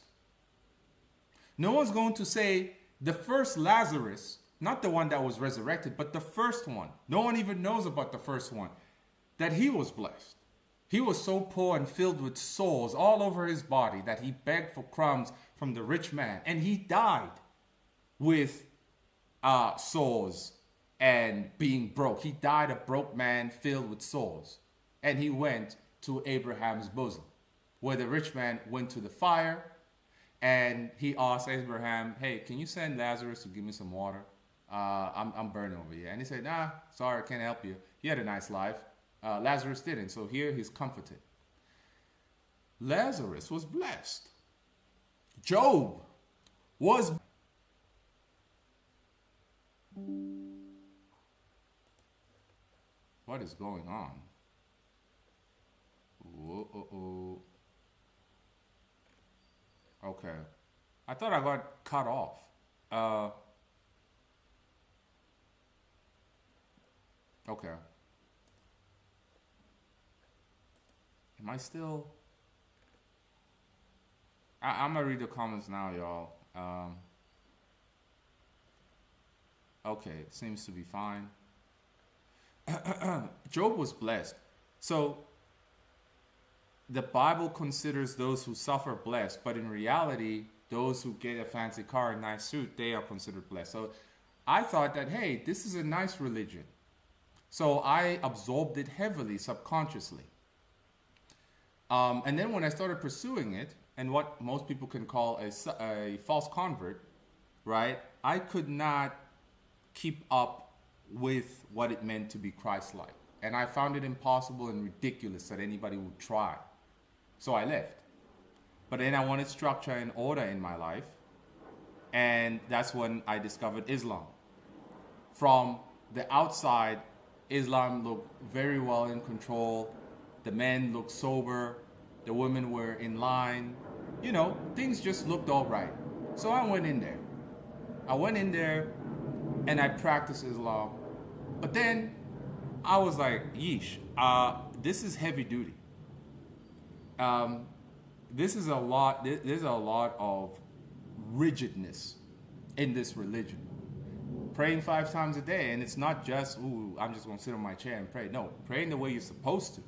No one's going to say the first Lazarus, not the one that was resurrected, but the first one. No one even knows about the first one, that he was blessed. He was so poor and filled with sores all over his body that he begged for crumbs from the rich man. And he died with sores and being broke. He died a broke man filled with sores. And he went to Abraham's bosom, where the rich man went to the fire. And he asked Abraham, hey, can you send Lazarus to give me some water? I'm burning over here. And he said, nah, sorry, I can't help you. He had a nice life. Lazarus didn't. So here he's comforted. Lazarus was blessed. Job was. What is going on? Whoa. Okay. I thought I got cut off. Okay. Am I still? I'm gonna read the comments now, y'all. Okay, seems to be fine. Job was blessed. So the Bible considers those who suffer blessed, but in reality, those who get a fancy car and nice suit, they are considered blessed. So I thought that, hey, this is a nice religion. So I absorbed it heavily, subconsciously. And then when I started pursuing it, and what most people can call a false convert, right? I could not keep up with what it meant to be Christ-like. And I found it impossible and ridiculous that anybody would try. So I left. But then I wanted structure and order in my life. And that's when I discovered Islam. From the outside, Islam looked very well in control. The men looked sober. The women were in line. You know, things just looked all right. So I went in there. And I practiced Islam. But then I was like, yeesh, this is heavy duty. There's a lot of rigidness in this religion. Praying 5 times a day, and it's not just, I'm just going to sit on my chair and pray. No, praying the way you're supposed to,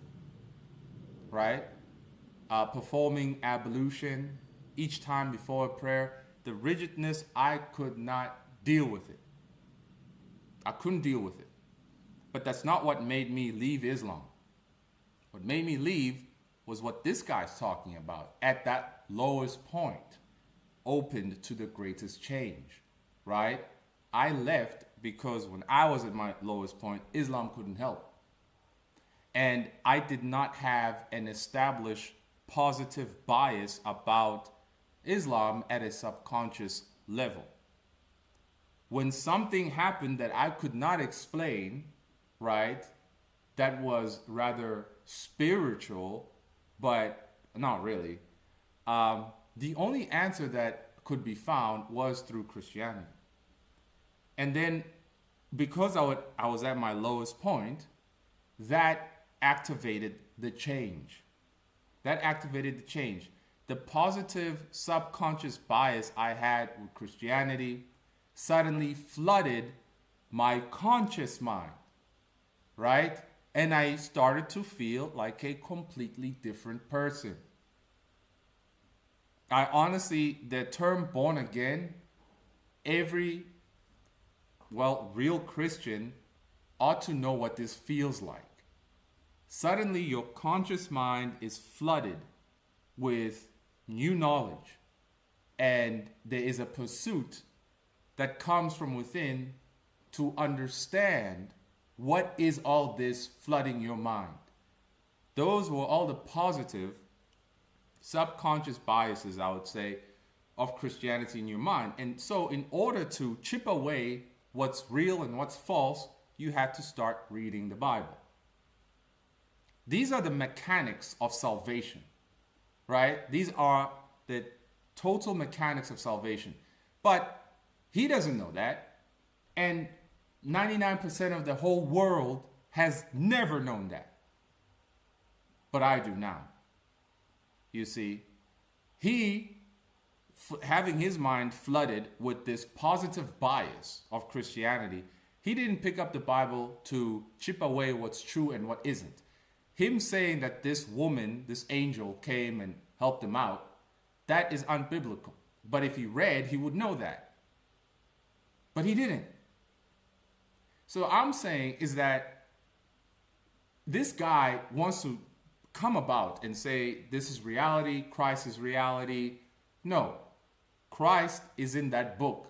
right? Performing ablution each time before a prayer. The rigidness, I could not deal with it. I couldn't deal with it. But that's not what made me leave Islam. What made me leave was what this guy's talking about at that lowest point, opened to the greatest change, right? I left because when I was at my lowest point, Islam couldn't help. And I did not have an established positive bias about Islam at a subconscious level. When something happened that I could not explain, right, that was rather spiritual, but not really, the only answer that could be found was through Christianity. And then, because I was at my lowest point, that activated the change. The positive subconscious bias I had with Christianity suddenly flooded my conscious mind, right? And I started to feel like a completely different person. I honestly, the term born again, real Christian ought to know what this feels like. Suddenly your conscious mind is flooded with new knowledge, and there is a pursuit that comes from within to understand what is all this flooding your mind. Those were all the positive subconscious biases, I would say, of Christianity in your mind. And so in order to chip away what's real and what's false, you had to start reading the Bible. These are the mechanics of salvation, right? These are the total mechanics of salvation. But he doesn't know that. And 99% of the whole world has never known that. But I do now. You see, having his mind flooded with this positive bias of Christianity, he didn't pick up the Bible to chip away what's true and what isn't. Him saying that this woman, this angel, came and helped him out, that is unbiblical. But if he read, he would know that. But he didn't. So I'm saying is that this guy wants to come about and say, this is reality, Christ is reality. No, Christ is in that book,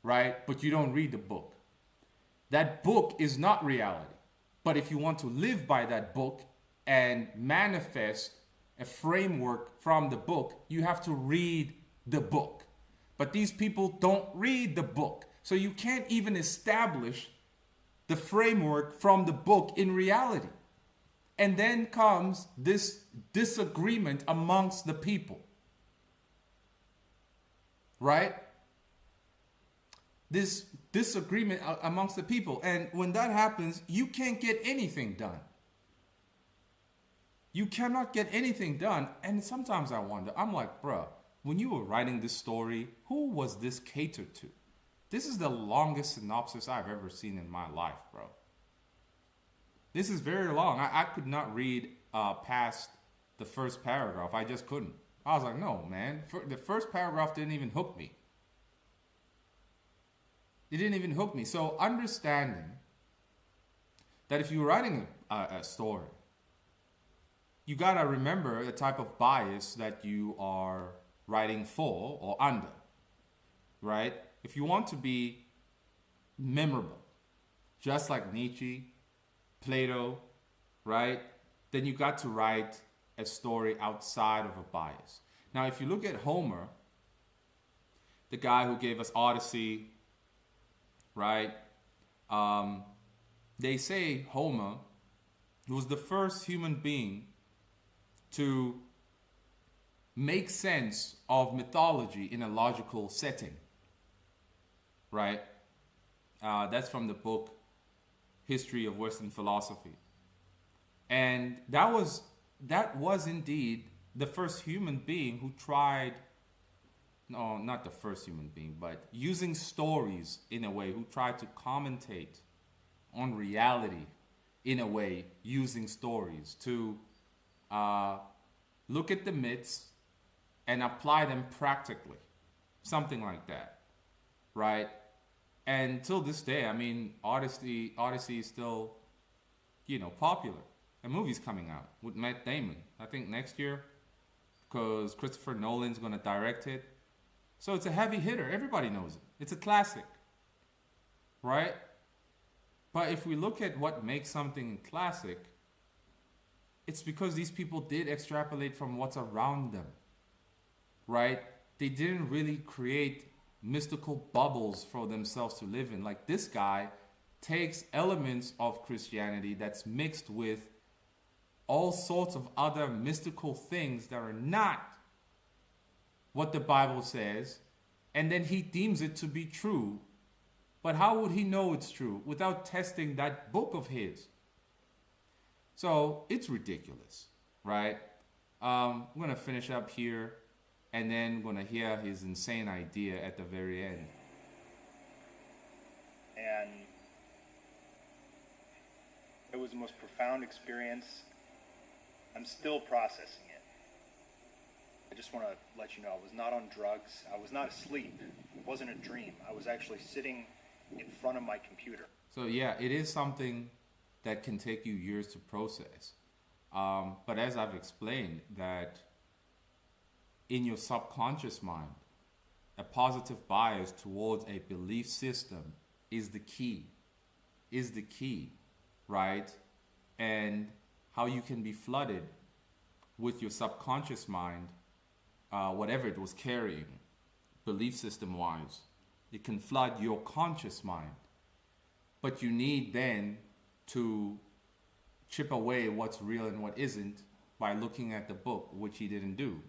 right? But you don't read the book. That book is not reality. But if you want to live by that book and manifest a framework from the book, you have to read the book. But these people don't read the book. So you can't even establish the framework from the book in reality. And then comes this disagreement amongst the people. Right? This disagreement amongst the people. And when that happens, you can't get anything done. You cannot get anything done. And sometimes I wonder, I'm like, bruh, when you were writing this story, who was this catered to? This is the longest synopsis I've ever seen in my life, bro. This is very long. I could not read past the first paragraph. I just couldn't. I was like, no, man. The first paragraph didn't even hook me. It didn't even hook me. So understanding that if you're writing a story, you gotta remember the type of bias that you are writing for or under, right? If you want to be memorable, just like Nietzsche, Plato, right? Then you got to write a story outside of a bias. Now, if you look at Homer, the guy who gave us Odyssey, right? They say Homer was the first human being to make sense of mythology in a logical setting, right? That's from the book History of Western Philosophy. And that was indeed the first human being who tried, no, not the first human being, but using stories in a way, who tried to commentate on reality in a way, using stories to look at the myths and apply them practically. Something like that, right? And till this day, I mean, Odyssey is still, popular. A movie's coming out with Matt Damon, I think next year, because Christopher Nolan's going to direct it. So it's a heavy hitter. Everybody knows it. It's a classic, right? But if we look at what makes something classic, it's because these people did extrapolate from what's around them, right? They didn't really create mystical bubbles for themselves to live in. Like, this guy takes elements of Christianity that's mixed with all sorts of other mystical things that are not what the Bible says, and then he deems it to be true. But how would he know it's true without testing that book of his? So it's ridiculous, right? I'm going to finish up here, and then we're going to hear his insane idea at the very end. And it was the most profound experience. I'm still processing it. I just want to let you know, I was not on drugs. I was not asleep. It wasn't a dream. I was actually sitting in front of my computer. So yeah, it is something that can take you years to process. But as I've explained, that in your subconscious mind, a positive bias towards a belief system is the key, right? And how you can be flooded with your subconscious mind, whatever it was carrying, belief system-wise, it can flood your conscious mind. But you need then to chip away what's real and what isn't by looking at the book, which he didn't do.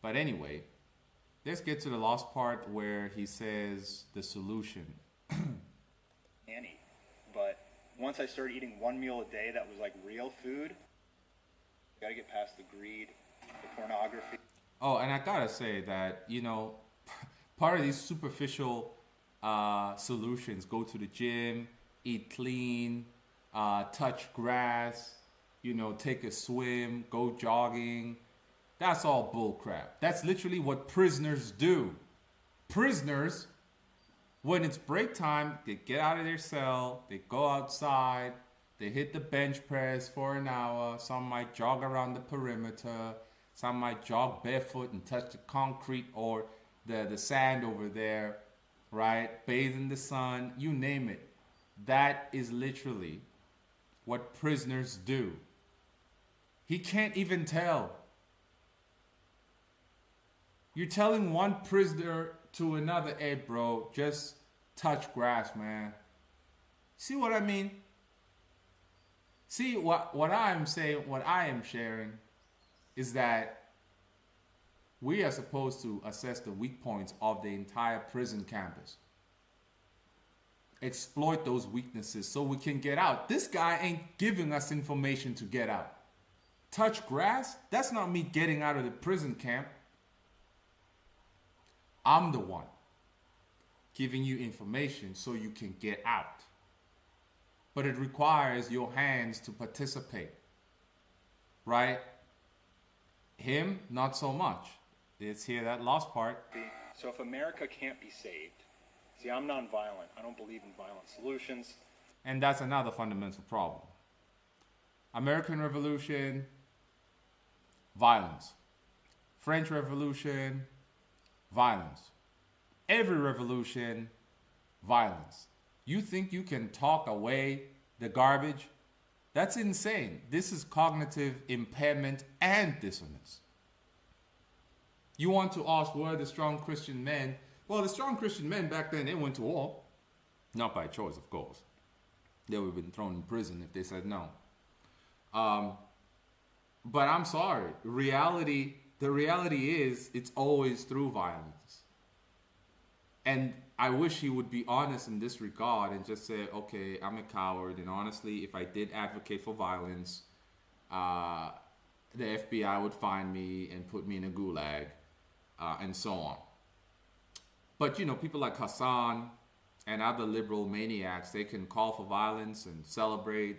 But anyway, let's get to the last part where he says the solution. Annie, but once I started eating one meal a day that was like real food, I gotta get past the greed, the pornography. Oh, and I gotta say that, part of these superficial solutions, go to the gym, eat clean, touch grass, take a swim, go jogging. That's all bull crap. That's literally what prisoners do. Prisoners, when it's break time, they get out of their cell, they go outside, they hit the bench press for an hour. Some might jog around the perimeter. Some might jog barefoot and touch the concrete or the sand over there, right? Bathe in the sun, you name it. That is literally what prisoners do. He can't even tell. You're telling one prisoner to another, hey bro, just touch grass, man. See what I mean? See what I am saying, what I am sharing is that we are supposed to assess the weak points of the entire prison campus. Exploit those weaknesses so we can get out. This guy ain't giving us information to get out. Touch grass? That's not me getting out of the prison camp. I'm the one giving you information so you can get out. But it requires your hands to participate, right? Him, not so much. It's here, that last part. So if America can't be saved, see, I'm nonviolent. I don't believe in violent solutions. And that's another fundamental problem. American Revolution, violence. French Revolution, violence. Every revolution, violence. You think you can talk away the garbage? That's insane. This is cognitive impairment and dissonance. You want to ask, where are the strong Christian men? Well, the strong Christian men back then, they went to war. Not by choice, of course. They would have been thrown in prison if they said no. But I'm sorry. The reality is, it's always through violence. And I wish he would be honest in this regard and just say, okay, I'm a coward. And honestly, if I did advocate for violence, the FBI would find me and put me in a gulag, and so on. But, people like Hassan and other liberal maniacs, they can call for violence and celebrate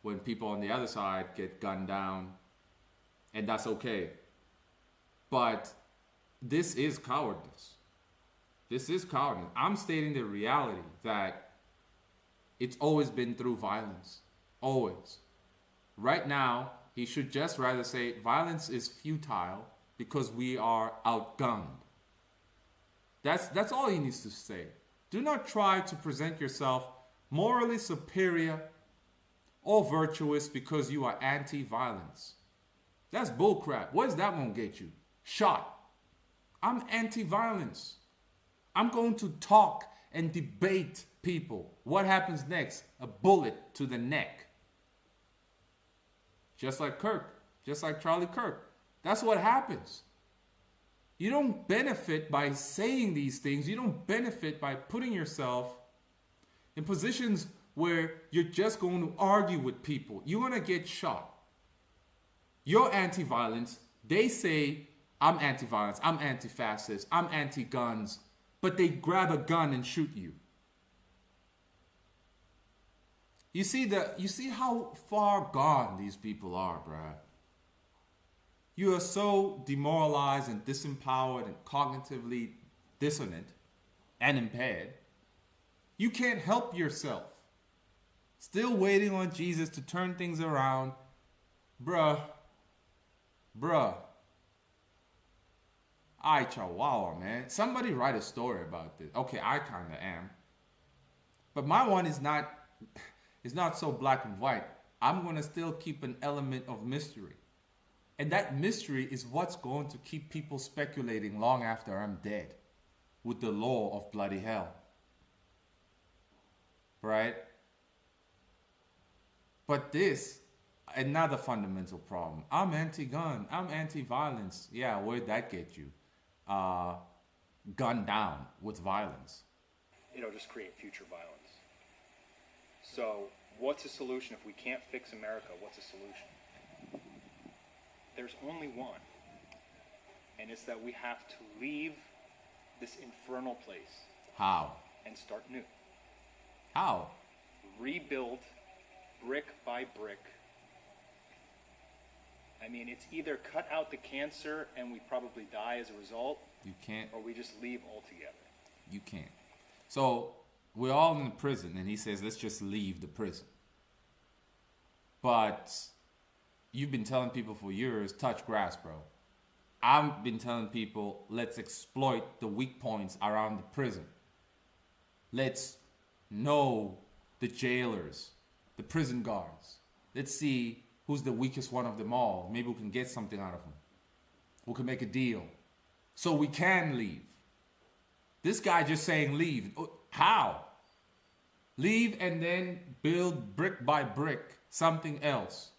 when people on the other side get gunned down, and that's okay. But this is cowardice. This is cowardice. I'm stating the reality that it's always been through violence. Always. Right now, he should just rather say violence is futile because we are outgunned. That's all he needs to say. Do not try to present yourself morally superior or virtuous because you are anti-violence. That's bullcrap. What is that going to get you? Shot. I'm anti-violence. I'm going to talk and debate people. What happens next? A bullet to the neck. Just like Kirk. Just like Charlie Kirk. That's what happens. You don't benefit by saying these things. You don't benefit by putting yourself in positions where you're just going to argue with people. You're going to get shot. You're anti-violence. They say, I'm anti-violence, I'm anti-fascist, I'm anti-guns, but they grab a gun and shoot you. You see how far gone these people are, bruh. You are so demoralized and disempowered and cognitively dissonant and impaired. You can't help yourself. Still waiting on Jesus to turn things around. Bruh. Ay, chihuahua, man. Somebody write a story about this. Okay, I kind of am. But my one is not so black and white. I'm going to still keep an element of mystery. And that mystery is what's going to keep people speculating long after I'm dead with the law of bloody hell. Right? But this, another fundamental problem. I'm anti-gun. I'm anti-violence. Yeah, where'd that get you? Gunned down with violence. It'll just create future violence. So, what's the solution? If we can't fix America, what's the solution? There's only one. And it's that we have to leave this infernal place. How? And start new. How? Rebuild brick by brick. I mean, it's either cut out the cancer and we probably die as a result. You can't. Or we just leave altogether. You can't. So, we're all in the prison, and he says, let's just leave the prison. But you've been telling people for years, touch grass, bro. I've been telling people, let's exploit the weak points around the prison. Let's know the jailers, the prison guards. Let's see who's the weakest one of them all. Maybe we can get something out of them. We can make a deal. So we can leave. This guy just saying leave. How? Leave and then build brick by brick something else.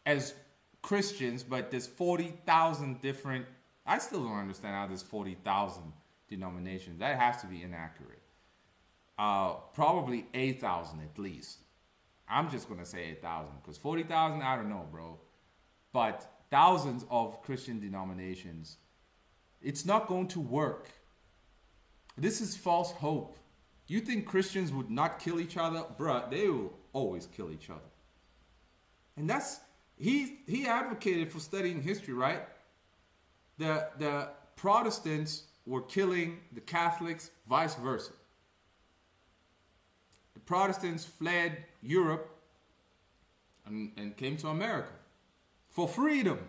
As Christians, but there's 40,000 different... I still don't understand how there's 40,000 denominations. That has to be inaccurate. Probably 8,000 at least. I'm just going to say 8,000 because 40,000, I don't know, bro. But thousands of Christian denominations, it's not going to work. This is false hope. You think Christians would not kill each other? Bruh, they will always kill each other. And that's, he advocated for studying history, right? The Protestants were killing the Catholics, vice versa. The Protestants fled Europe and came to America for freedom.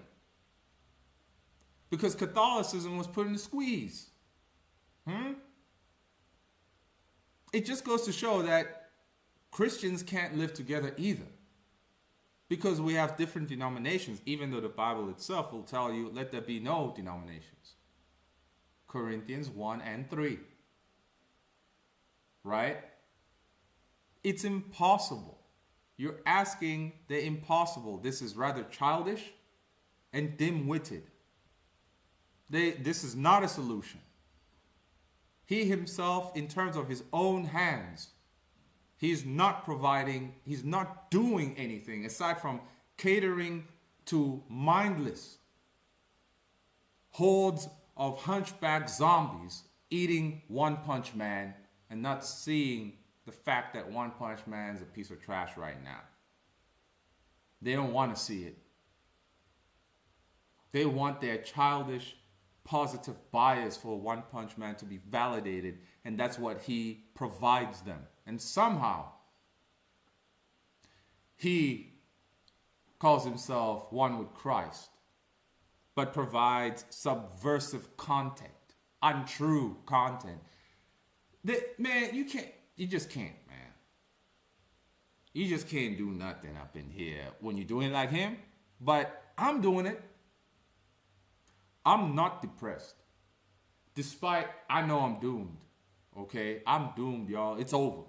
Because Catholicism was put in the squeeze. It just goes to show that Christians can't live together either. Because we have different denominations, even though the Bible itself will tell you, let there be no denominations. Corinthians 1 and 3. Right? It's impossible. You're asking the impossible. This is rather childish and dim-witted. This is not a solution. He himself, in terms of his own hands, he's not providing, he's not doing anything aside from catering to mindless hordes of hunchback zombies eating One Punch Man and not seeing the fact that One Punch Man is a piece of trash right now. They don't want to see it. They want their childish, positive bias for One Punch Man to be validated, and that's what he provides them. And somehow, he calls himself one with Christ, but provides subversive content, untrue content. Man, you just can't, man. You just can't do nothing up in here when you're doing it like him. But I'm doing it. I'm not depressed. Despite I know I'm doomed. Okay? I'm doomed, y'all. It's over.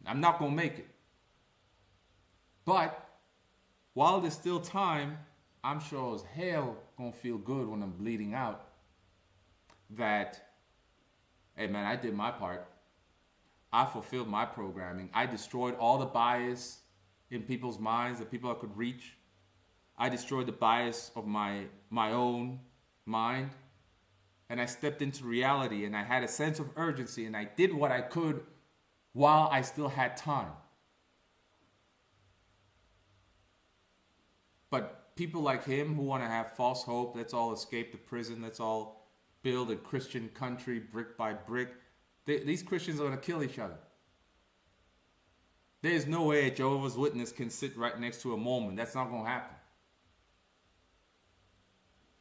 I'm not going to make it. But while there's still time, I'm sure as hell going to feel good when I'm bleeding out that, hey man, I did my part. I fulfilled my programming. I destroyed all the bias in people's minds that people I could reach. I destroyed the bias of my own mind. And I stepped into reality and I had a sense of urgency and I did what I could while I still had time. But people like him who want to have false hope, let's all escape the prison, let's all build a Christian country brick by brick. These Christians are going to kill each other. There's no way a Jehovah's Witness can sit right next to a Mormon. That's not going to happen.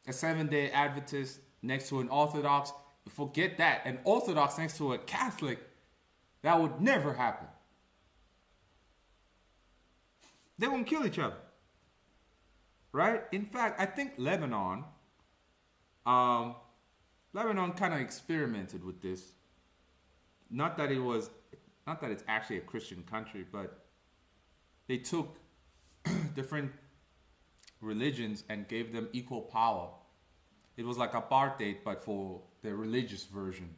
A Seventh-day Adventist next to an Orthodox, forget that. An Orthodox next to a Catholic, that would never happen. They're going to kill each other. Right? In fact, I think Lebanon kind of experimented with this. Not that it's actually a Christian country, but they took different religions and gave them equal power. It was like apartheid, but for the religious version.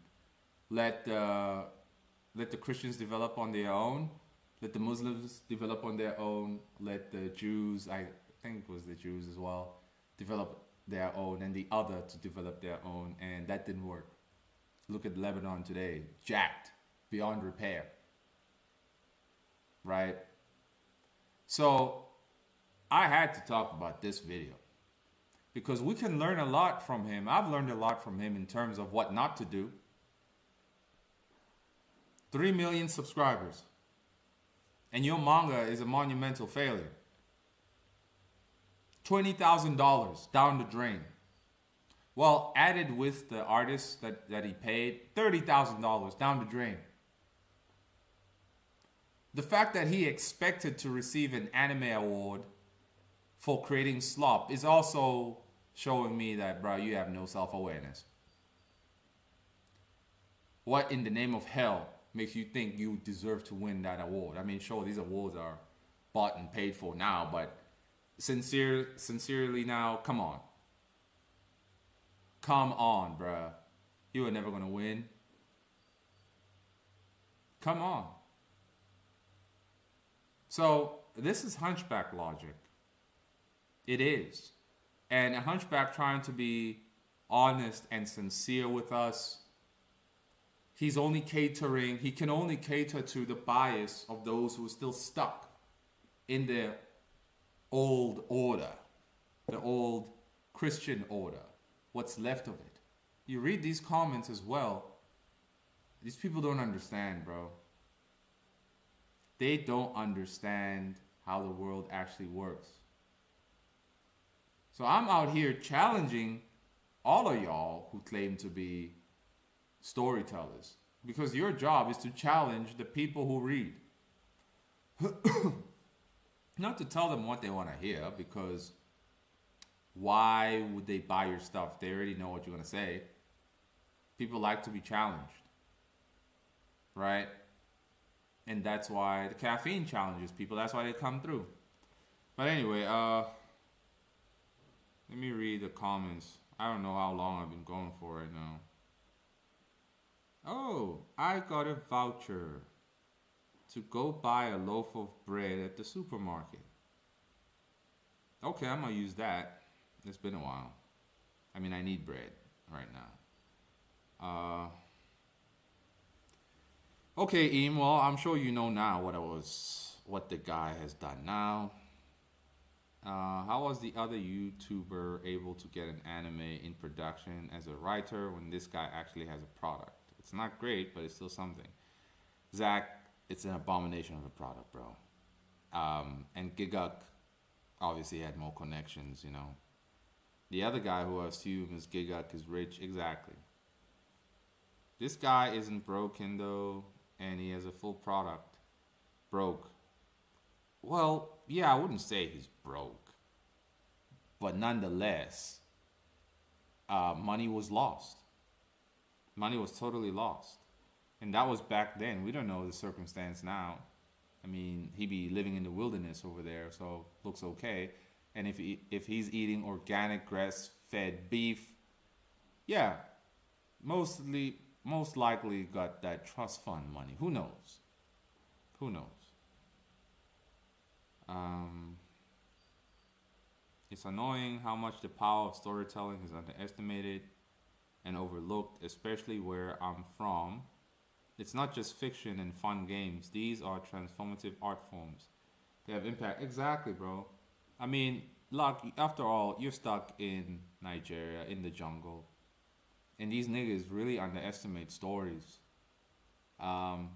Let the Christians develop on their own. Let the Muslims develop on their own. Let the Jews, I think it was the Jews as well, develop their own, and the other to develop their own, and that didn't work. Look at Lebanon today, jacked, beyond repair, right? So I had to talk about this video because we can learn a lot from him. I've learned a lot from him in terms of what not to do. 3 million subscribers, and your manga is a monumental failure. $20,000 down the drain. Well, added with the artists that he paid, $30,000 down the drain. The fact that he expected to receive an anime award for creating slop is also showing me that, bro, you have no self-awareness. What in the name of hell makes you think you deserve to win that award? I mean, sure, these awards are bought and paid for now, but sincerely now, come on. Come on, bruh. You are never going to win. Come on. So, this is hunchback logic. It is. And a hunchback trying to be honest and sincere with us, he can only cater to the bias of those who are still stuck in their old order, the old Christian order, what's left of it. You read these comments as well. These people don't understand, bro. They don't understand how the world actually works. So I'm out here challenging all of y'all who claim to be storytellers, because your job is to challenge the people who read. Not to tell them what they want to hear, because why would they buy your stuff? They already know what you're going to say. People like to be challenged, right? And that's why the caffeine challenges people. That's why they come through. But anyway, let me read the comments. I don't know how long I've been going for right now. Oh, I got a voucher to go buy a loaf of bread at the supermarket. Okay, I'm going to use that. It's been a while. I mean, I need bread right now. Okay, Eam, well, I'm sure you know now what the guy has done now. How was the other YouTuber able to get an anime in production as a writer when this guy actually has a product? It's not great, but it's still something. Zach, it's an abomination of a product, bro. And Giguk obviously had more connections, you know. The other guy who I assume is Giguk is rich, exactly. This guy isn't broken though, and he has a full product. Broke. Well, yeah, I wouldn't say he's broke. But nonetheless, money was lost. Money was totally lost. And that was back then. We don't know the circumstance now. I mean, he be living in the wilderness over there, so looks okay. And if he's eating organic grass-fed beef, yeah, most likely got that trust fund money. Who knows? Who knows? It's annoying how much the power of storytelling is underestimated and overlooked, especially where I'm from. It's not just fiction and fun games. These are transformative art forms. They have impact. Exactly, bro. I mean, look, after all, you're stuck in Nigeria, in the jungle. And these niggas really underestimate stories. The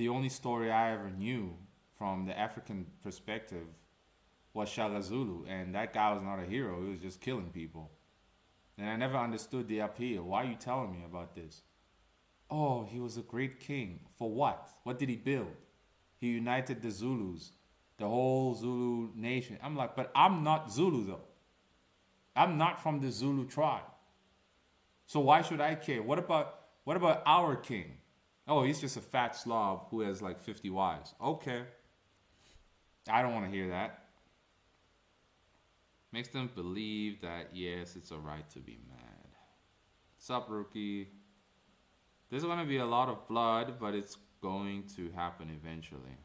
only story I ever knew from the African perspective was Shaka Zulu. And that guy was not a hero. He was just killing people. And I never understood the appeal. Why are you telling me about this? Oh, he was a great king. For what? What did he build? He united the Zulus, the whole Zulu nation. I'm like, but I'm not Zulu though. I'm not from the Zulu tribe. So why should I care? What about our king? Oh, he's just a fat slob who has like 50 wives. Okay. I don't want to hear that. Makes them believe that, yes, it's alright to be mad. Sup, rookie? There's going to be a lot of blood, but it's going to happen eventually.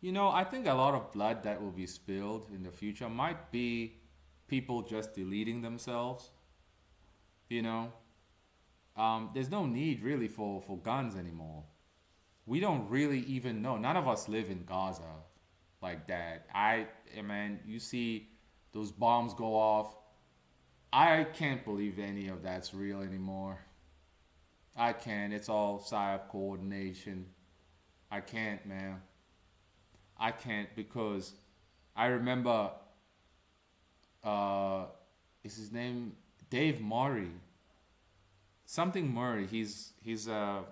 You know, I think a lot of blood that will be spilled in the future might be people just deleting themselves. You know? There's no need really for guns anymore. We don't really even know. None of us live in Gaza like that. Man, you see those bombs go off. I can't believe any of that's real anymore. I can't. It's all psyop coordination. I can't, man. I can't, because I remember, is his name Dave Murray? Something Murray. He's a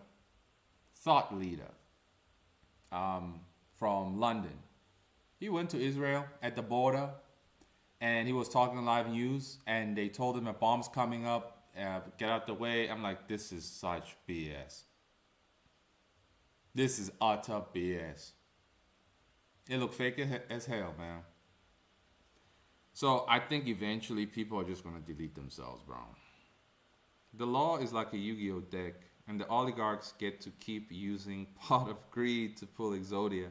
thought leader from London. He went to Israel at the border, and he was talking live news, and they told him a bomb's coming up. Get out the way. I'm like, this is such BS. This is utter BS. It looked fake as hell, man. So I think eventually people are just going to delete themselves, bro. The law is like a Yu-Gi-Oh deck, and the oligarchs get to keep using Pot of Greed to pull Exodia.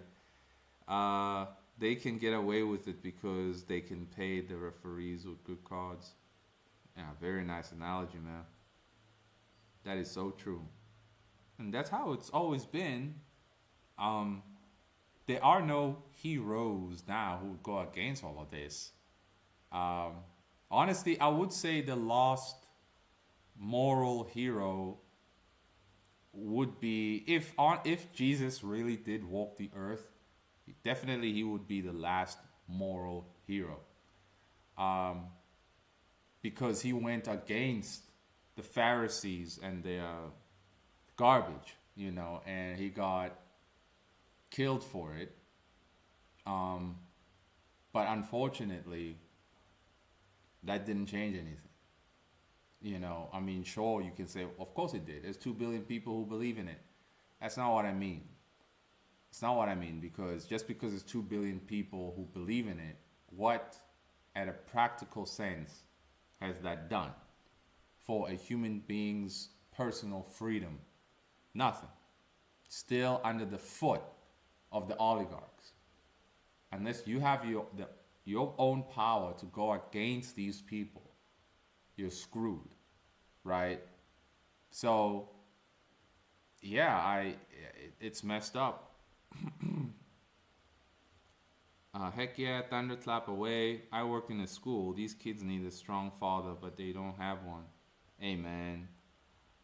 They can get away with it because they can pay the referees with good cards. Yeah, very nice analogy, man. That is so true. And that's how it's always been. There are no heroes now who go against all of this. Honestly, I would say the lost moral hero would be if Jesus really did walk the earth, definitely he would be the last moral hero. Because he went against the Pharisees and their garbage, and he got killed for it. But unfortunately, that didn't change anything. Sure, you can say, of course it did. There's 2 billion people who believe in it. That's not what I mean. It's not what I mean, because just because there's 2 billion people who believe in it, what, at a practical sense, has that done for a human being's personal freedom? Nothing. Still under the foot of the oligarchs. Unless you have your own power to go against these people, you're screwed, right? So, yeah, it's messed up. Heck yeah, thunderclap away. I work in a school. These kids need a strong father, but they don't have one. Hey, man.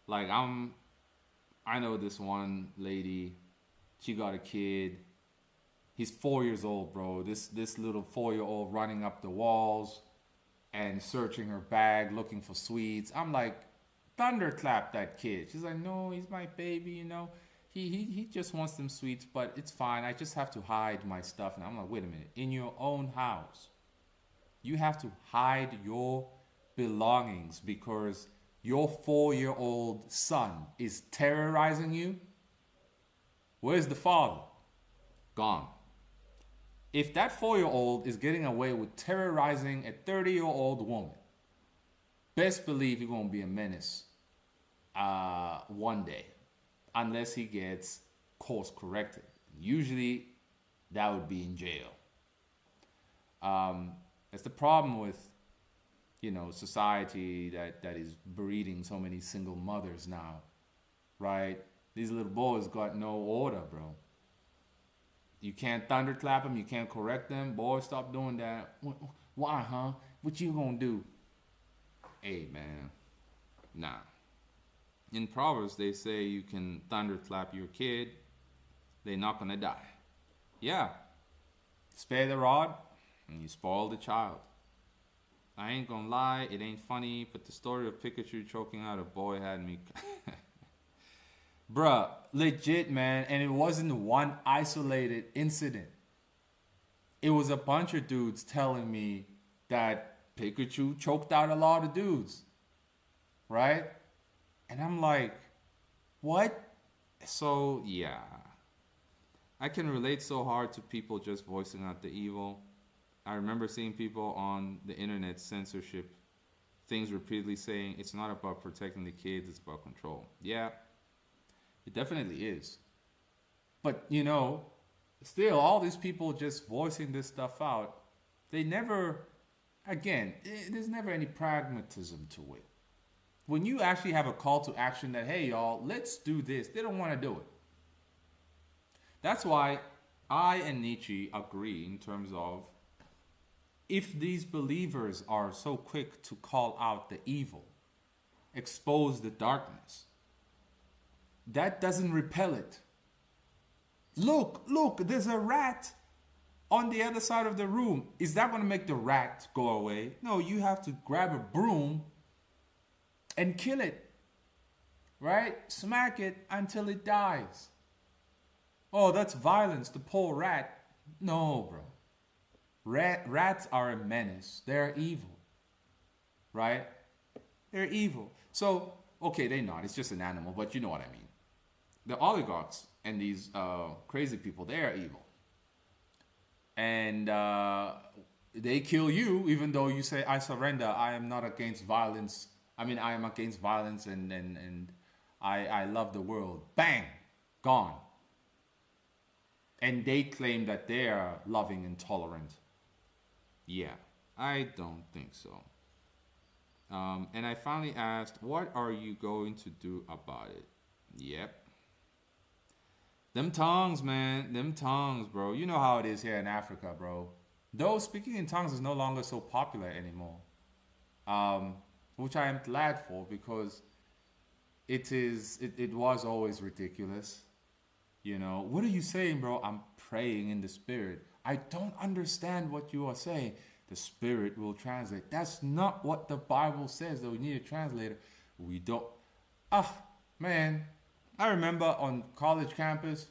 Like, I know this one lady. She got a kid. He's 4 years old, bro. This little 4-year-old running up the walls and searching her bag, looking for sweets. I'm like, thunderclap that kid. She's like, no, he's my baby, He just wants them sweets, but it's fine. I just have to hide my stuff. And I'm like, wait a minute. In your own house, you have to hide your belongings because your 4-year-old son is terrorizing you? Where's the father? Gone. If that 4-year-old is getting away with terrorizing a 30-year-old woman, best believe he's going to be a menace one day, unless he gets course corrected. Usually, that would be in jail. That's the problem with, society that is breeding so many single mothers now, right? These little boys got no order, bro. You can't thunderclap them. You can't correct them. Boy, stop doing that. Why, huh? What you gonna do? Hey, man. Nah. In Proverbs, they say you can thunderclap your kid. They're not gonna die. Yeah. Spare the rod, and you spoil the child. I ain't gonna lie, it ain't funny, but the story of Pikachu choking out a boy had me... Bruh, legit, man. And it wasn't one isolated incident. It was a bunch of dudes telling me that Pikachu choked out a lot of dudes. Right? And I'm like, what? So, yeah. I can relate so hard to people just voicing out the evil. I remember seeing people on the internet censorship things repeatedly saying it's not about protecting the kids, it's about control. Yeah. It definitely is. But, still, all these people just voicing this stuff out, they never, again, there's never any pragmatism to it. When you actually have a call to action that, hey, y'all, let's do this, they don't want to do it. That's why I and Nietzsche agree in terms of if these believers are so quick to call out the evil, expose the darkness, that doesn't repel it. Look, there's a rat on the other side of the room. Is that going to make the rat go away? No, you have to grab a broom and kill it. Right? Smack it until it dies. Oh, that's violence, the poor rat. No, bro. Rats are a menace. They're evil. Right? They're evil. So, okay, they're not. It's just an animal, but you know what I mean. The oligarchs and these crazy people, they are evil. And they kill you even though you say, I surrender. I am not against violence. I am against violence and I love the world. Bang! Gone. And they claim that they are loving and tolerant. Yeah, I don't think so. And I finally asked, what are you going to do about it? Yep. Them tongues, man. Them tongues, bro. You know how it is here in Africa, bro. Though speaking in tongues is no longer so popular anymore. Which I am glad for, because it was always ridiculous. You know, what are you saying, bro? I'm praying in the spirit. I don't understand what you are saying. The spirit will translate. That's not what the Bible says, though. We need a translator. We don't. Man. I remember on college campus,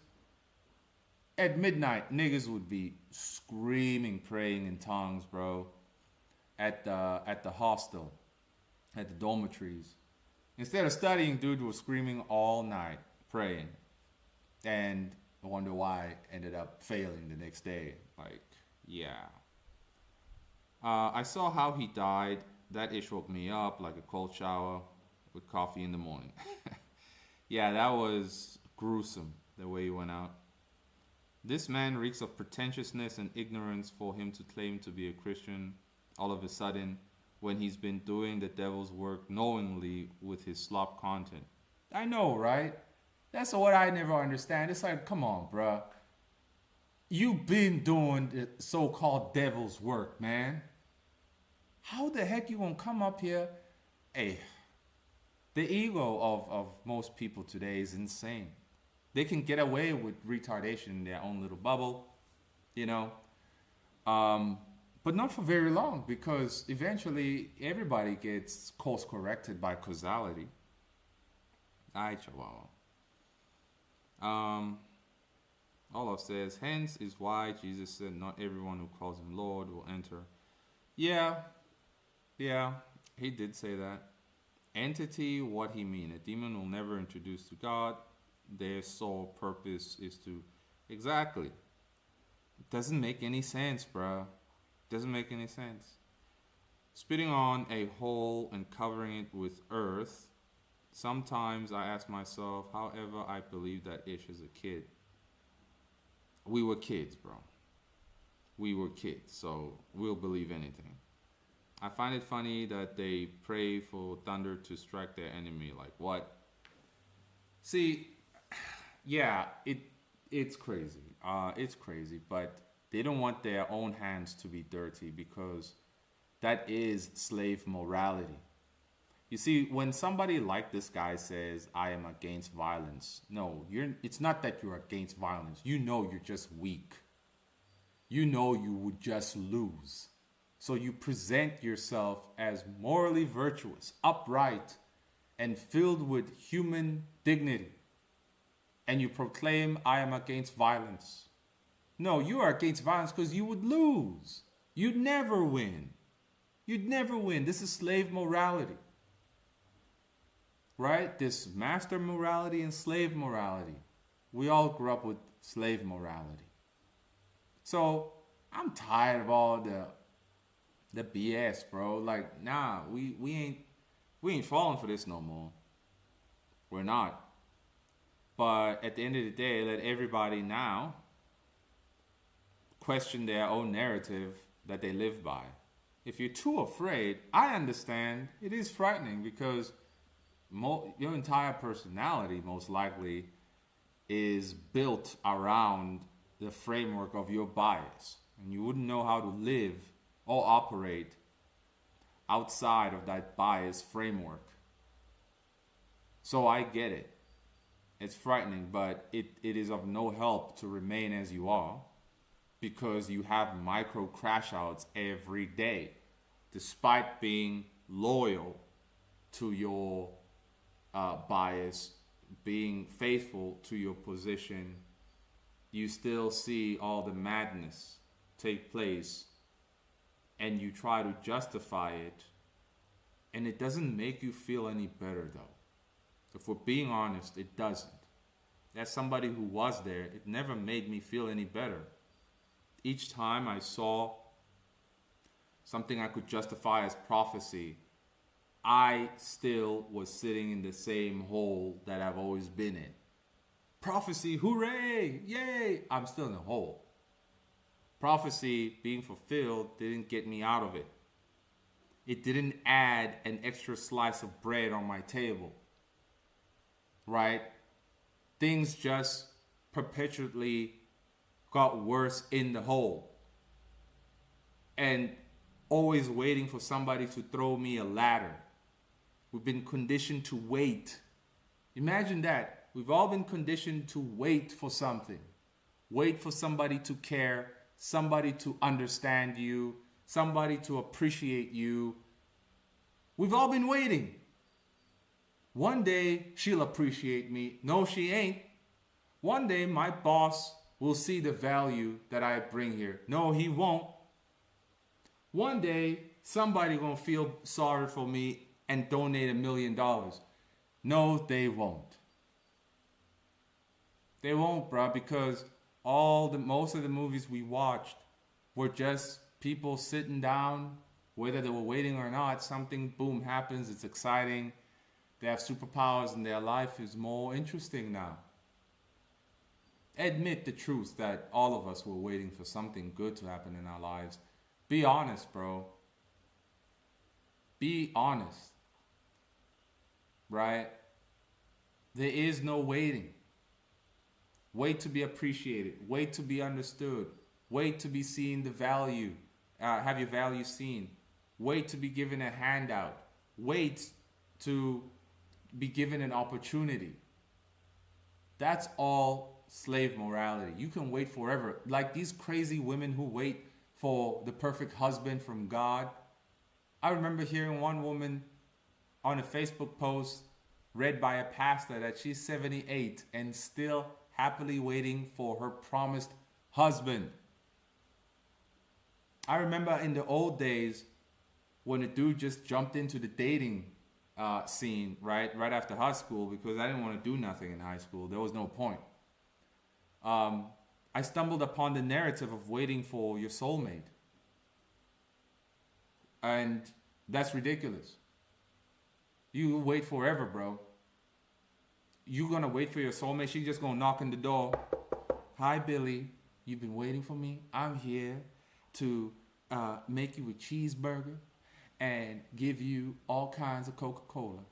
at midnight, niggas would be screaming, praying in tongues, bro. At the hostel, at the dormitories. Instead of studying, dude was screaming all night, praying. And I wonder why I ended up failing the next day. Like, yeah. I saw how he died. That ish woke me up like a cold shower with coffee in the morning. Yeah, that was gruesome, the way he went out. This man reeks of pretentiousness and ignorance for him to claim to be a Christian all of a sudden when he's been doing the devil's work knowingly with his slop content. I know, right? That's what I never understand. It's like, come on, bruh. You've been doing the so-called devil's work, man. How the heck you gonna come up here? Hey, the ego of most people today is insane. They can get away with retardation in their own little bubble, you know. But not for very long, because eventually everybody gets course corrected by causality. Ay, chihuahua. Olaf says, hence is why Jesus said not everyone who calls him Lord will enter. Yeah, he did say that. Entity, what he mean? A demon will never introduce to God. Their sole purpose is to... Exactly. It doesn't make any sense, bruh. Doesn't make any sense. Spitting on a hole and covering it with earth. Sometimes I ask myself, however, I believed that ish as a kid. We were kids, bro. We were kids, so we'll believe anything. I find it funny that they pray for thunder to strike their enemy. Like, what? See, yeah, it's crazy. It's crazy, but they don't want their own hands to be dirty, because that is slave morality. You see, when somebody like this guy says, I am against violence, no, it's not that you're against violence. You know you're just weak. You know you would just lose. So you present yourself as morally virtuous, upright, and filled with human dignity. And you proclaim, I am against violence. No, you are against violence because you would lose. You'd never win. You'd never win. This is slave morality. Right? This master morality and slave morality. We all grew up with slave morality. So I'm tired of all the BS, bro. Like, nah, we ain't falling for this no more. We're not. But at the end of the day, let everybody now question their own narrative that they live by. If you're too afraid, I understand. It is frightening, because your entire personality most likely is built around the framework of your bias. And you wouldn't know how to live or operate outside of that bias framework. So I get it. It's frightening, but it is of no help to remain as you are, because you have micro crash outs every day. Despite being loyal to your bias, being faithful to your position, you still see all the madness take place, and you try to justify it, and it doesn't make you feel any better, though. If we're being honest, it doesn't. As somebody who was there, it never made me feel any better. Each time I saw something I could justify as prophecy, I still was sitting in the same hole that I've always been in. Prophecy, hooray, yay! I'm still in the hole. Prophecy being fulfilled didn't get me out of it. It didn't add an extra slice of bread on my table, right? Things just perpetually got worse in the hole. And always waiting for somebody to throw me a ladder. We've been conditioned to wait. Imagine that. We've all been conditioned to wait for something. Wait for somebody to care, somebody to understand you, somebody to appreciate you. We've all been waiting. One day she'll appreciate me. No, she ain't. One day my boss will see the value that I bring here. No, he won't. One day somebody gonna feel sorry for me and donate $1 million. No, they won't. They won't, bro, because most of the movies we watched were just people sitting down, whether they were waiting or not. Something, boom, happens. It's exciting. They have superpowers and their life is more interesting now. Admit the truth that all of us were waiting for something good to happen in our lives. Be honest, bro. Be honest. Right? There is no waiting. Wait to be appreciated. Wait to be understood. Wait to be seen the value. Have your value seen. Wait to be given a handout. Wait to be given an opportunity. That's all slave morality. You can wait forever. Like these crazy women who wait for the perfect husband from God. I remember hearing one woman on a Facebook post read by a pastor that she's 78 and still happily waiting for her promised husband. I remember in the old days when a dude just jumped into the dating scene right after high school, because I didn't want to do nothing in high school. There was no point. I stumbled upon the narrative of waiting for your soulmate. And that's ridiculous. You wait forever, bro. You gonna wait for your soulmate? She's just gonna knock on the door. Hi, Billy. You've been waiting for me? I'm here to make you a cheeseburger and give you all kinds of Coca-Cola.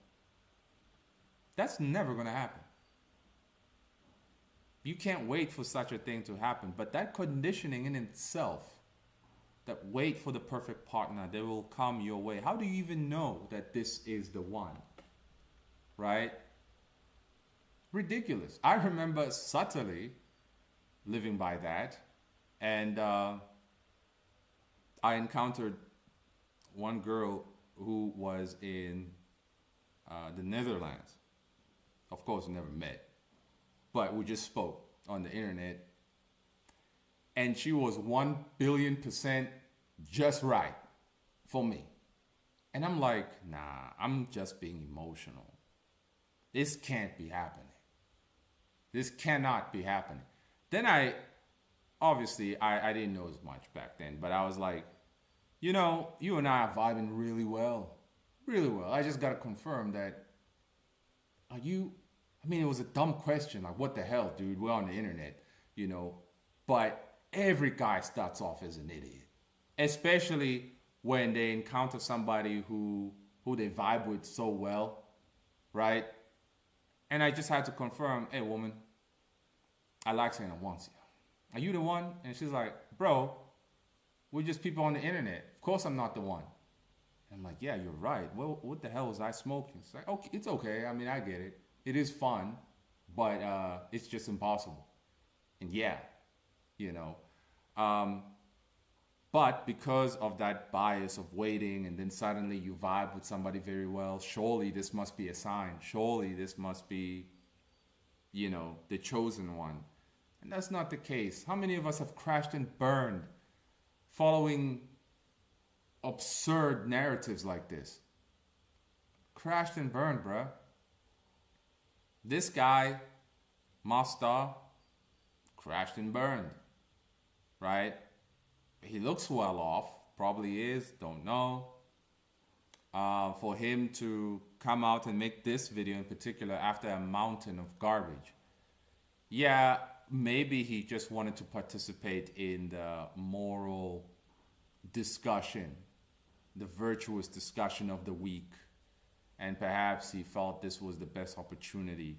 That's never gonna happen. You can't wait for such a thing to happen. But that conditioning in itself, that wait for the perfect partner, they will come your way. How do you even know that this is the one? Right? Ridiculous. I remember subtly living by that. And I encountered one girl who was in the Netherlands. Of course, we never met. But we just spoke on the internet. And she was 1,000,000,000% just right for me. And I'm like, nah, I'm just being emotional. This can't be happening. This cannot be happening. Then I didn't know as much back then, but I was like, you know, you and I are vibing really well. Really well. I just got to confirm that, it was a dumb question. Like, what the hell, dude? We're on the internet, you know. But every guy starts off as an idiot. Especially when they encounter somebody who they vibe with so well, right? And I just had to confirm, hey, woman, I like saying I want you. Are you the one? And she's like, bro, we're just people on the internet. Of course I'm not the one. And I'm like, yeah, you're right. Well, what the hell was I smoking? It's like, okay, it's okay. I mean, I get it. It is fun, but it's just impossible. And yeah, you know. But because of that bias of waiting, and then suddenly you vibe with somebody very well, surely this must be a sign. Surely this must be, you know, the chosen one. And that's not the case. How many of us have crashed and burned following absurd narratives like this? Crashed and burned, bruh. This guy, MaSTAR, crashed and burned, right? He looks well off, probably is, don't know. For him to come out and make this video in particular after a mountain of garbage. Yeah, maybe he just wanted to participate in the moral discussion the virtuous discussion of the week, and perhaps he felt this was the best opportunity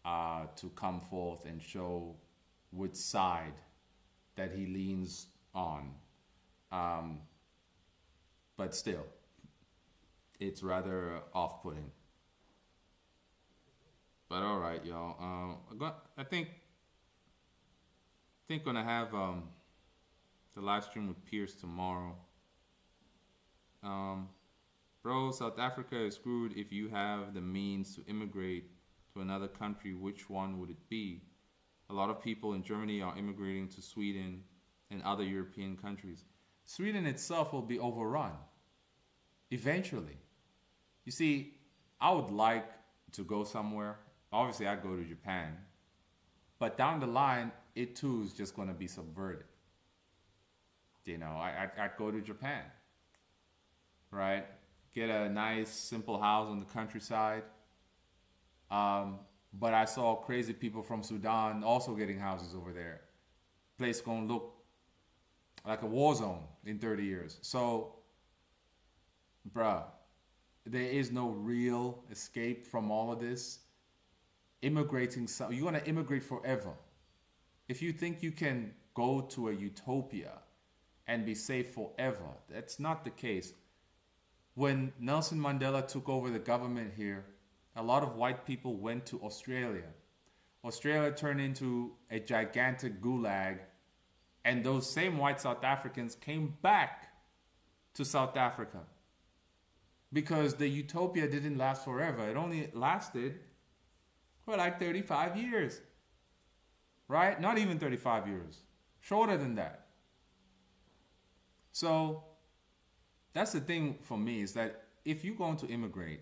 to come forth and show which side that he leans on. But still, it's rather off-putting. But all right, y'all. I think gonna have the live stream with Pierce tomorrow. Bro, South Africa is screwed. If you have the means to immigrate to another country, which one would it be? A lot of people in Germany are immigrating to Sweden and other European countries. Sweden itself will be overrun eventually. You see, I would like to go somewhere. Obviously, I'd go to Japan. But down the line, it too is just going to be subverted. You know, I'd go to Japan, right? Get a nice, simple house on the countryside. But I saw crazy people from Sudan also getting houses over there. Place going to look like a war zone in 30 years. So, bruh, there is no real escape from all of this. Immigrating, you're going to immigrate forever. If you think you can go to a utopia and be safe forever, that's not the case. When Nelson Mandela took over the government here, a lot of white people went to Australia. Australia turned into a gigantic gulag, and those same white South Africans came back to South Africa because the utopia didn't last forever. It only lasted for like 35 years, right? Not even 35 years, shorter than that. So that's the thing for me, is that if you're going to immigrate,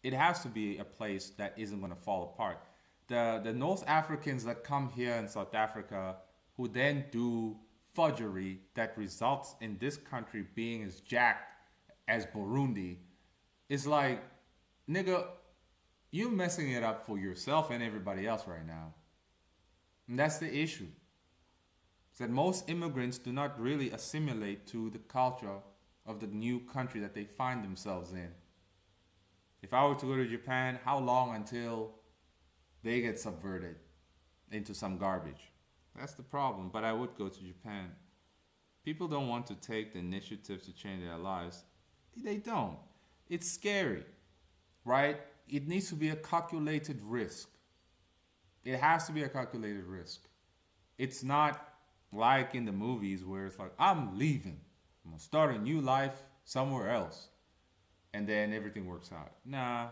it has to be a place that isn't going to fall apart. The North Africans that come here in South Africa, who then do fudgery that results in this country being as jacked as Burundi, is like, nigga, you're messing it up for yourself and everybody else right now. And that's the issue. Is that most immigrants do not really assimilate to the culture of the new country that they find themselves in. If I were to go to Japan, how long until they get subverted into some garbage? That's the problem, but I would go to Japan. People don't want to take the initiative to change their lives. They don't. It's scary, right? It needs to be a calculated risk. It has to be a calculated risk. It's not like in the movies where it's like, I'm leaving. I'm going to start a new life somewhere else. And then everything works out. Nah.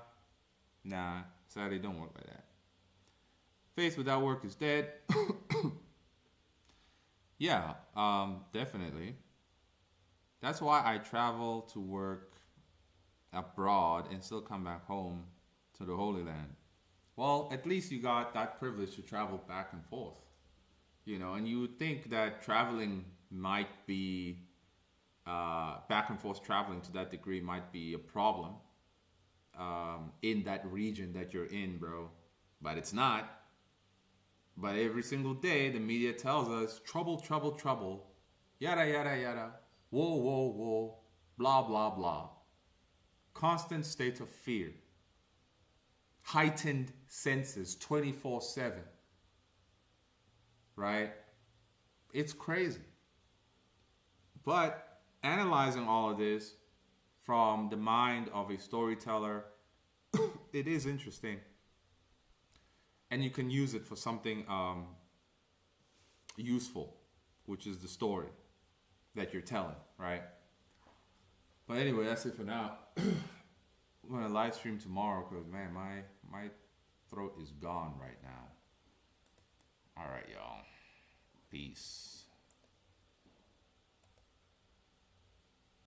Sadly, it don't work like that. Faith without work is dead. Yeah, definitely. That's why I travel to work abroad and still come back home to the Holy Land. Well, at least you got that privilege to travel back and forth. You know, and you would think that traveling might be, back and forth traveling to that degree might be a problem in that region that you're in, bro. But it's not. But every single day, the media tells us, trouble, trouble, trouble, yada, yada, yada, whoa, whoa, whoa, blah, blah, blah. Constant state of fear. Heightened senses 24/7. Right? It's crazy. But analyzing all of this from the mind of a storyteller, it is interesting. And you can use it for something useful, which is the story that you're telling, right? But anyway, that's it for now. I'm going to live stream tomorrow because, man, my throat is gone right now. All right, y'all. Peace.